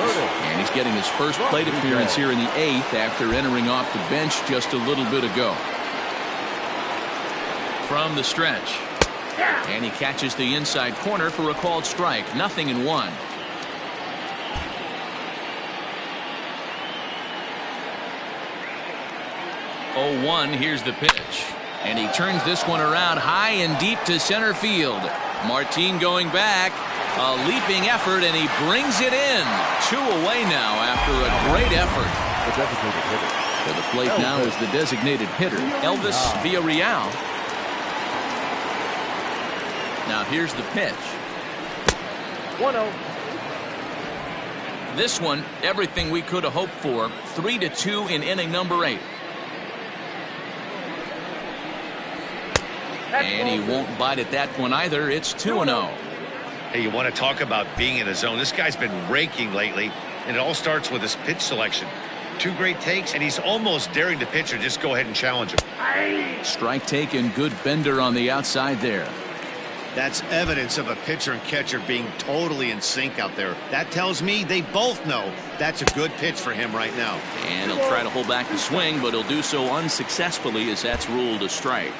And he's getting his first plate appearance here in the 8th after entering off the bench just a little bit ago. From the stretch. And he catches the inside corner for a called strike. 0-1. Oh, 1, here's the pitch. And he turns this one around high and deep to center field. Martin going back. A leaping effort, and he brings it in. 2 away now after a great effort. The designated hitter. To the plate now is the designated hitter, Elvis Villarreal. Now here's the pitch. 1-0. This one, everything we could have hoped for. 3-2 in inning number 8. And he won't bite at that one either. It's 2-0. Hey, you want to talk about being in a zone? This guy's been raking lately, and it all starts with his pitch selection. 2 great takes, and he's almost daring the pitcher just go ahead and challenge him. Strike taken, good bender on the outside there. That's evidence of a pitcher and catcher being totally in sync out there. That tells me they both know that's a good pitch for him right now. And he'll try to hold back the swing, but he'll do so unsuccessfully as that's ruled a strike.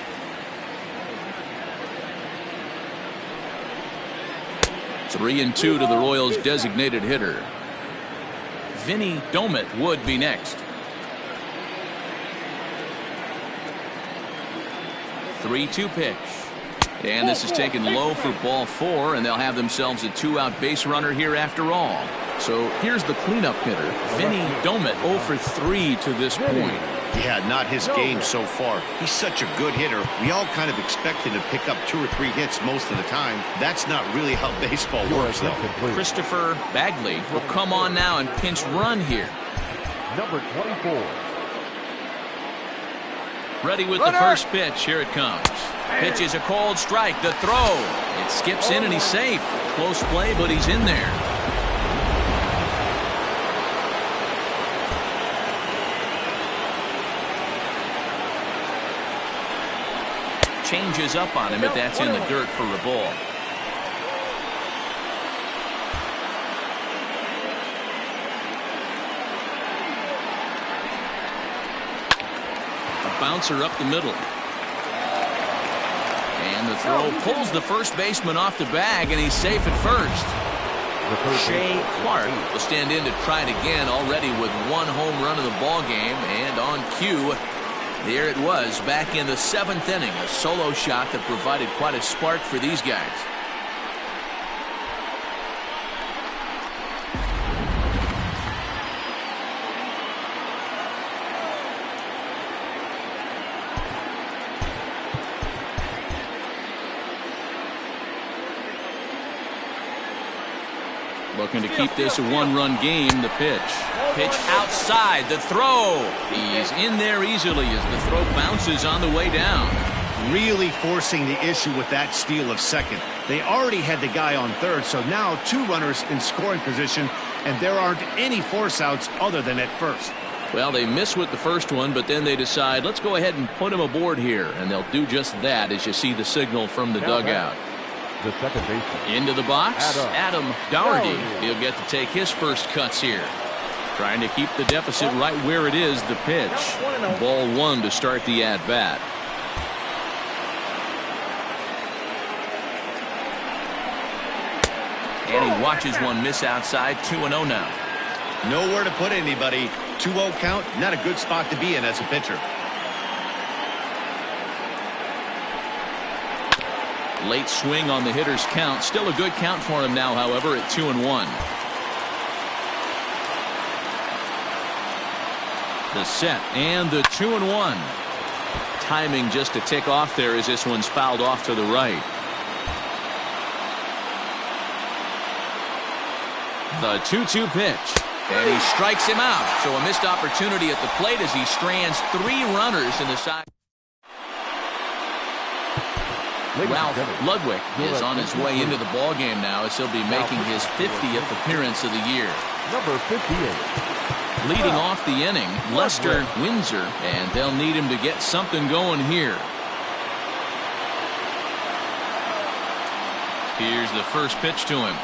Three and 2 to the Royals' designated hitter. Vinny Domet would be next. 3-2 pitch. And this is taken low for ball 4, and they'll have themselves a 2-out base runner here after all. So here's the cleanup hitter, Vinny Domet, 0 for 3 to this point. Yeah, not his game so far. He's such a good hitter. We all kind of expect him to pick up 2 or 3 hits most of the time. That's not really how baseball works, though. Christopher Bagley will come on now and pinch run here. Number 24. Ready with the first pitch. Here it comes. Pitch is a called strike. The throw. It skips in and he's safe. Close play, but he's in there. Changes up on him, but that's in the dirt for a ball. A bouncer up the middle. And the throw pulls the first baseman off the bag, and he's safe at first. Shea Clark will stand in to try it again, already with 1 home run of the ball game, and on cue. There it was back in the 7th inning, a solo shot that provided quite a spark for these guys. Looking to keep this a 1-run game. The pitch. Pitch outside. The throw. He's in there easily as the throw bounces on the way down. Really forcing the issue with that steal of second. They already had the guy on third, so now 2 runners in scoring position, and there aren't any force outs other than at first. Well, they miss with the first one, but then they decide, let's go ahead and put him aboard here, and they'll do just that as you see the signal from the dugout. The second baseman. Into the box, Adam Doherty. He'll get to take his first cuts here. Trying to keep the deficit right where it is. The pitch. Ball 1 to start the at-bat. And he watches one miss outside. 2-0 now. Nowhere to put anybody. 2-0 count. Not a good spot to be in as a pitcher. Late swing on the hitter's count. Still a good count for him now, however, at 2-1. The set and the 2-1. Timing just to tick off there as this one's fouled off to the right. The 2-2 pitch. And he strikes him out. So a missed opportunity at the plate as he strands 3 runners in the side. Ralph Ludwig is on his way into the ballgame now as he'll be making his 50th appearance of the year. Number 58. Leading off the inning, Lester Windsor, and they'll need him to get something going here. Here's the first pitch to him.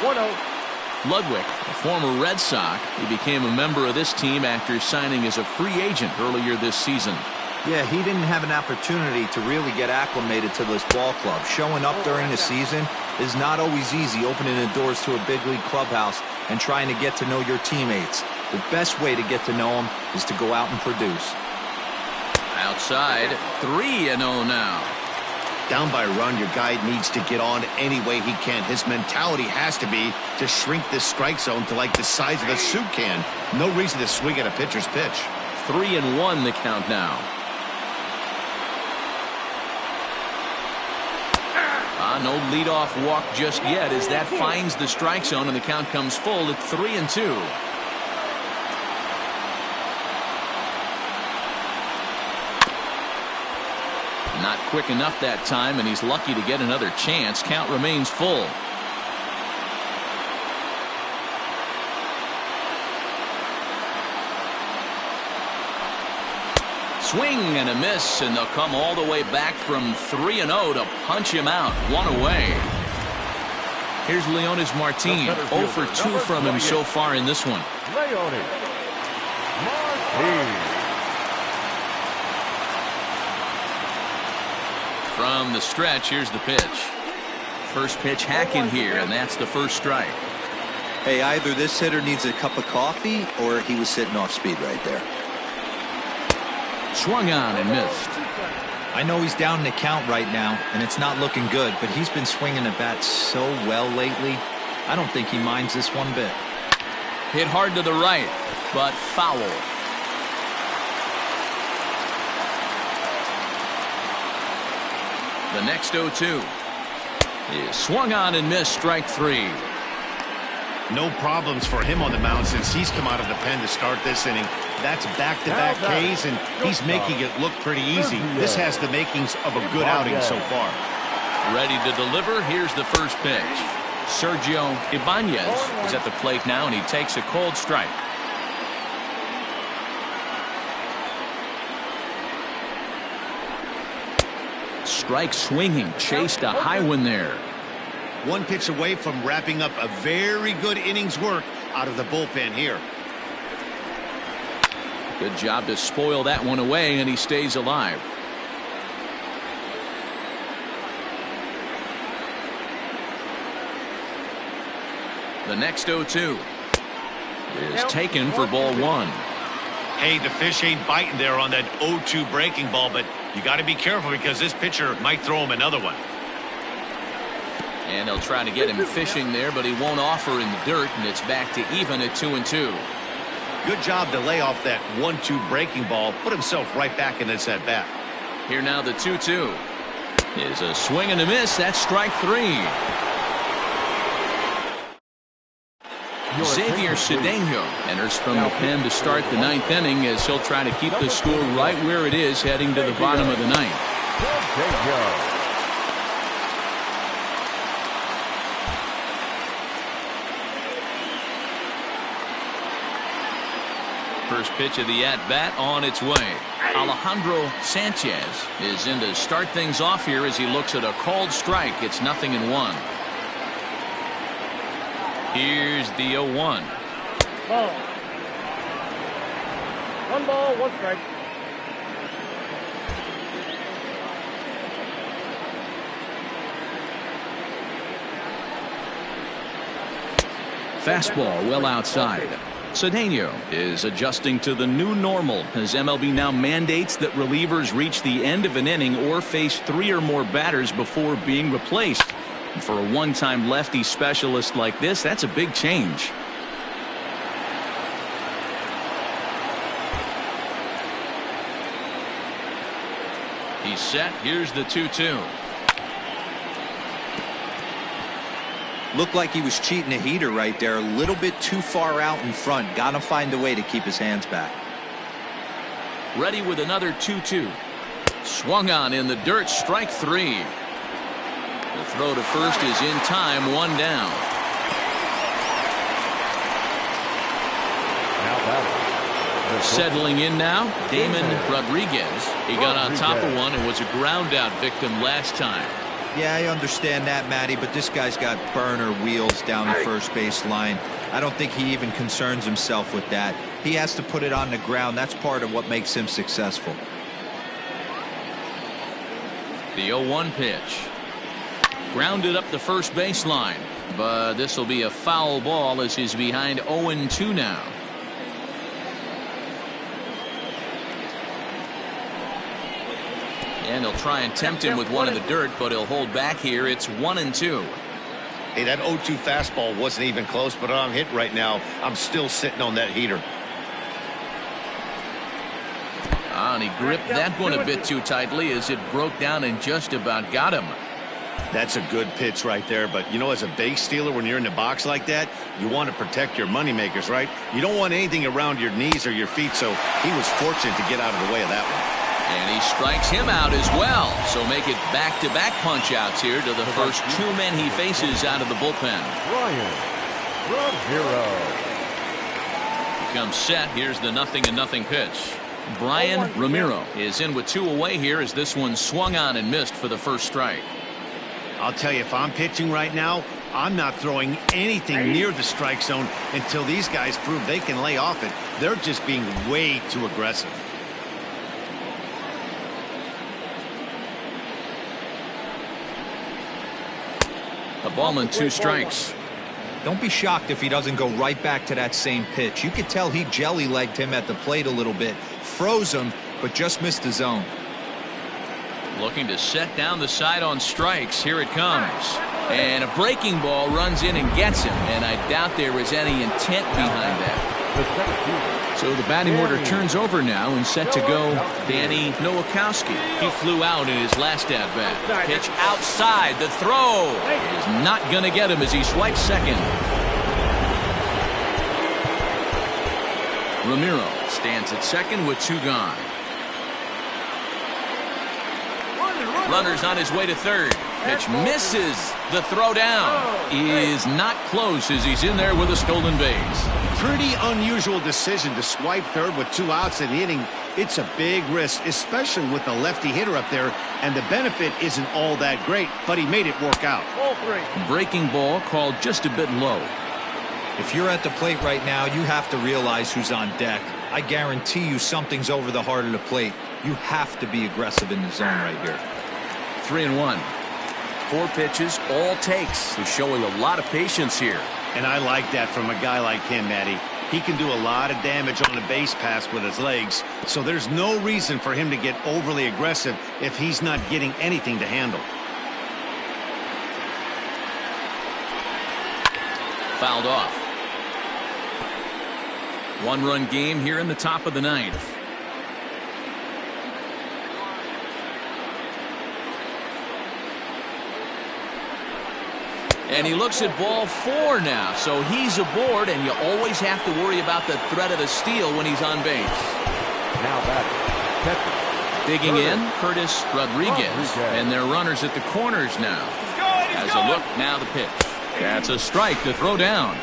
1-0. Ludwig, a former Red Sox, he became a member of this team after signing as a free agent earlier this season. Yeah, he didn't have an opportunity to really get acclimated to this ball club. Showing up during the season is not always easy, opening the doors to a big league clubhouse and trying to get to know your teammates. The best way to get to know them is to go out and produce. Outside, 3-0 now. Down by a run, your guy needs to get on any way he can. His mentality has to be to shrink this strike zone to like the size of a soup can. No reason to swing at a pitcher's pitch. 3-1 the count now. No leadoff walk just yet as that finds the strike zone and the count comes full at 3-2. Not quick enough that time, and he's lucky to get another chance. Count remains full. Swing and a miss, and they'll come all the way back from 3-0 to punch him out. 1 away. Here's Leonis Martin. 0 for 2 from him so far in this one. Leonis Martin. From the stretch, here's the pitch. First pitch hacking here, and that's the first strike. Hey, either this hitter needs a cup of coffee or he was sitting off speed right there. Swung on and missed. I know he's down in the count right now, and it's not looking good, but he's been swinging the bat so well lately. I don't think he minds this one bit. Hit hard to the right, but foul. The next 0-2 is swung on and missed. Strike 3. No problems for him on the mound since he's come out of the pen to start this inning. That's back-to-back Ks, and he's making it look pretty easy. This has the makings of a good outing so far. Ready to deliver. Here's the first pitch. Sergio Ibanez is at the plate now, and he takes a cold strike. Strike swinging, chased a high one there. One pitch away from wrapping up a very good inning's work out of the bullpen here. Good job to spoil that one away, and he stays alive. The next 0-2 is taken for ball 1. Hey, the fish ain't biting there on that 0-2 breaking ball, but you got to be careful because this pitcher might throw him another one. And they'll try to get him fishing there, but he won't offer in the dirt, and it's back to even at 2-2. Good job to lay off that 1-2 breaking ball, put himself right back in this at bat. Here now the 2-2 is a swing and a miss. That's strike 3. Xavier Cedeno enters from the pen to start the 9th inning as he'll try to keep the score right where it is heading to the bottom of the 9th. First pitch of the at-bat on its way. Alejandro Sanchez is in to start things off here as he looks at a called strike. It's 0-1. Here's the 0-1. Ball. 1 ball, 1 strike. Fastball well outside. Cedeno is adjusting to the new normal as MLB now mandates that relievers reach the end of an inning or face 3 or more batters before being replaced. And for a one-time lefty specialist like this, that's a big change. He's set. Here's the 2-2. Looked like he was cheating a heater right there. A little bit too far out in front. Got to find a way to keep his hands back. Ready with another 2-2. Swung on in the dirt. Strike 3. The throw to first is in time. 1 down. Now batting. Settling in now, Damon Rodriguez. He got on top of one and was a ground out victim last time. Yeah, I understand that, Matty, but this guy's got burner wheels down the first base line. I don't think he even concerns himself with that. He has to put it on the ground. That's part of what makes him successful. The 0-1 pitch. Grounded up the first baseline, but this will be a foul ball as he's behind 0-2 now. And he'll try and tempt him with one in the dirt, but he'll hold back here. It's 1-2. Hey, that 0-2 fastball wasn't even close, but I'm hit right now. I'm still sitting on that heater. And he gripped that one a bit too tightly as it broke down and just about got him. That's a good pitch right there, but you know, as a base stealer, when you're in the box like that, you want to protect your moneymakers, right? You don't want anything around your knees or your feet, so he was fortunate to get out of the way of that one. And he strikes him out as well. So make it back-to-back punch-outs here to the first 2 men he faces out of the bullpen. Brian Ramiro. He comes set. Here's the 0-0 pitch. Brian Ramiro is in with 2 away here as this one swung on and missed for the first strike. I'll tell you, if I'm pitching right now, I'm not throwing anything near the strike zone until these guys prove they can lay off it. They're just being way too aggressive. A ball and 2 strikes. Don't be shocked if he doesn't go right back to that same pitch. You could tell he jelly-legged him at the plate a little bit. Froze him, but just missed the zone. Looking to set down the side on strikes. Here it comes. And a breaking ball runs in and gets him. And I doubt there is any intent behind that. So the batting order turns over now and set to go Danny Nowakowski. He flew out in his last at-bat. Pitch outside. The throw is not going to get him as he swipes second. Ramiro stands at second with 2 gone. Runner's on his way to third. Pitch misses. The throw down is not close as he's in there with a stolen base. Pretty unusual decision to swipe third with 2 outs in the inning. It's a big risk, especially with the lefty hitter up there, and the benefit isn't all that great, but he made it work out. Breaking ball called just a bit low. If you're at the plate right now, you have to realize who's on deck. I guarantee you something's over the heart of the plate. You have to be aggressive in the zone right here. 3-1. 4 pitches, all takes. He's showing a lot of patience here. And I like that from a guy like him, Matty. He can do a lot of damage on a base pass with his legs, so there's no reason for him to get overly aggressive if he's not getting anything to handle. Fouled off. 1-run game here in the top of the 9th. And he looks at ball 4 now, so he's aboard, and you always have to worry about the threat of the steal when he's on base. Now back. Digging in, Curtis Rodriguez, and their runners at the corners now. As a look, now the pitch. That's a strike to throw down.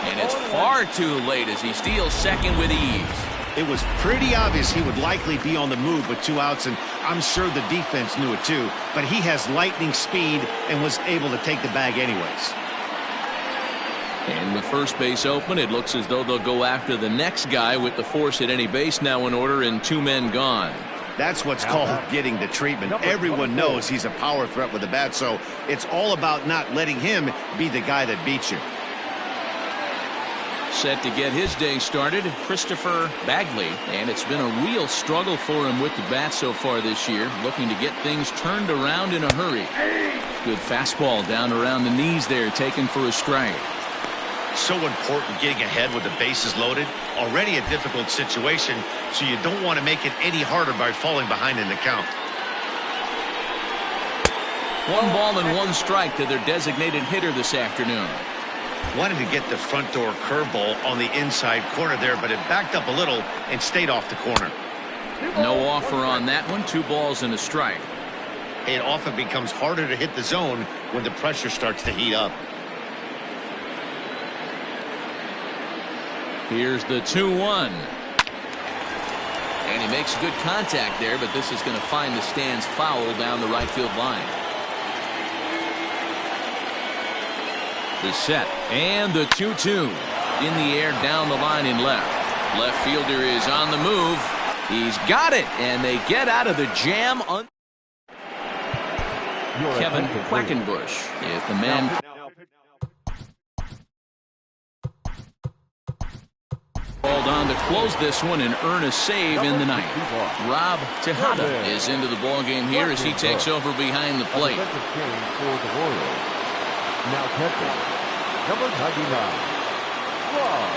And it's far too late as he steals second with ease. It was pretty obvious he would likely be on the move with 2 outs, and I'm sure the defense knew it too, but he has lightning speed and was able to take the bag anyways. And with first base open, it looks as though they'll go after the next guy with the force at any base now in order and 2 men gone. That's what's called getting the treatment. Everyone knows he's a power threat with a bat, so it's all about not letting him be the guy that beats you. Set to get his day started, Christopher Bagley, and it's been a real struggle for him with the bat so far this year, looking to get things turned around in a hurry. Good fastball down around the knees there, taken for a strike. So important getting ahead with the bases loaded. Already a difficult situation, so you don't want to make it any harder by falling behind in the count. One ball and one strike to their designated hitter this afternoon. Wanted to get the front door curveball on the inside corner there, but it backed up a little and stayed off the corner. No offer on that one. 2 balls and a strike. It often becomes harder to hit the zone when the pressure starts to heat up. Here's the 2-1. And he makes good contact there, but this is going to find the stands foul down the right field line. The set and the 2-2 in the air down the line in left. Left fielder is on the move. He's got it, and they get out of the jam. Kevin Quackenbush is the man. Called on to close this one and earn a save in the ninth. Rob Tejada is into the ballgame here as he takes over behind the plate. Now catching, number 99, Rob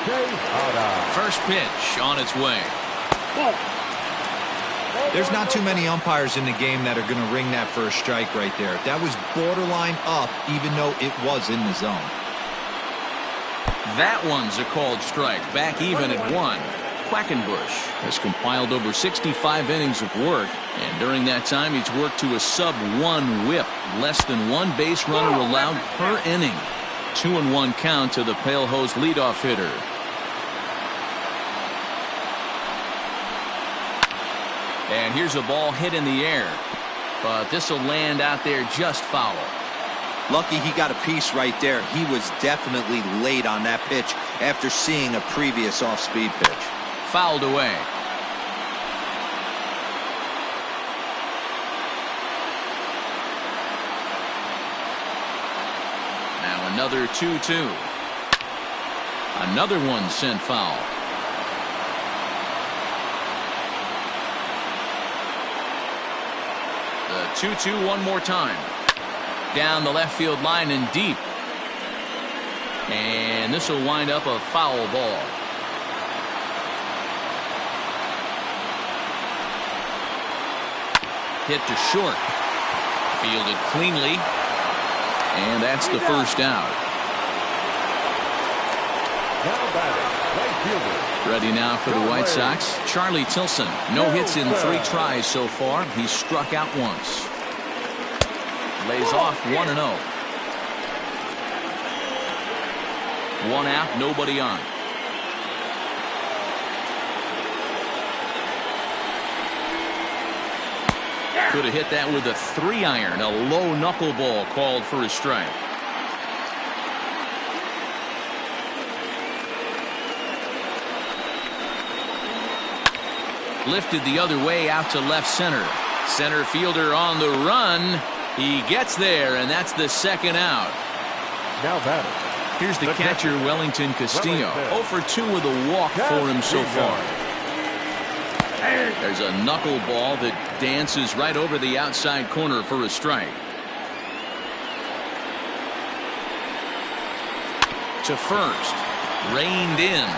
Tejada. First pitch on its way. There's not too many umpires in the game that are going to ring that first strike right there. That was borderline up, even though it was in the zone. That one's a called strike. Back even at 1. Quackenbush has compiled over 65 innings of work, and during that time he's worked to a sub-1 whip. Less than 1 base runner allowed per inning. 2-1 count to the Pale Hose leadoff hitter. And here's a ball hit in the air, but this will land out there just foul. Lucky he got a piece right there. He was definitely late on that pitch after seeing a previous off-speed pitch. Fouled away. Now another 2-2. Another one sent foul. The 2-2 one more time. Down the left field line and deep. And this will wind up a foul ball. Hit to short. Fielded cleanly. And that's the first out. Ready now for the White Sox, Charlie Tilson. No hits in 3 tries so far. He's struck out once. Lays off 1-0. 1 out, nobody on. Could have hit that with a 3-iron. A low knuckleball called for a strike. Lifted the other way out to left center. Center fielder on the run. He gets there, and that's the second out. Now batting. Here's the catcher, Wellington Castillo. 0 for 2 with a walk for him so far. There's a knuckleball that dances right over the outside corner for a strike. To first. Reined in.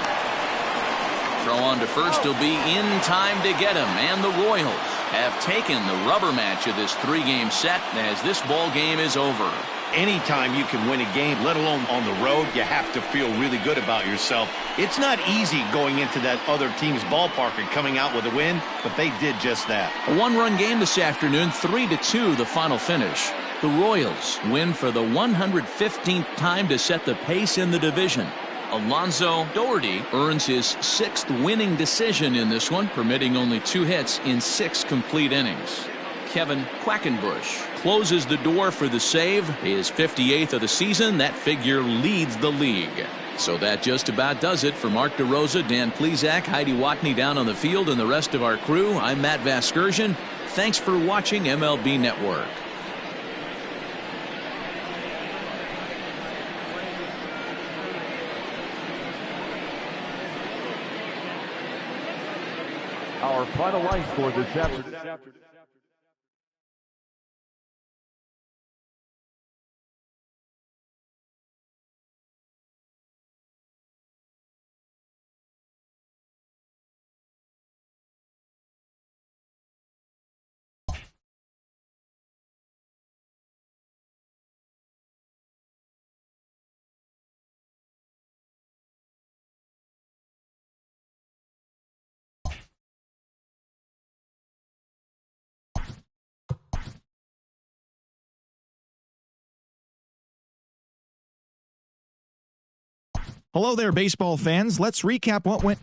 Throw on to first will be in time to get him, and the Royals have taken the rubber match of this 3-game set as this ball game is over. Anytime you can win a game, let alone on the road, you have to feel really good about yourself. It's not easy going into that other team's ballpark and coming out with a win, but they did just that. A 1-run game this afternoon, 3-2 the final finish. The Royals win for the 115th time to set the pace in the division. Alonzo Doherty earns his 6th winning decision in this one, permitting only 2 hits in 6 complete innings. Kevin Quackenbush closes the door for the save, his 58th of the season. That figure leads the league. So that just about does it for Mark DeRosa, Dan Plesac, Heidi Watney down on the field, and the rest of our crew. I'm Matt Vasgersian. Thanks for watching MLB Network. Our final line score this afternoon. Hello there, baseball fans. Let's recap what went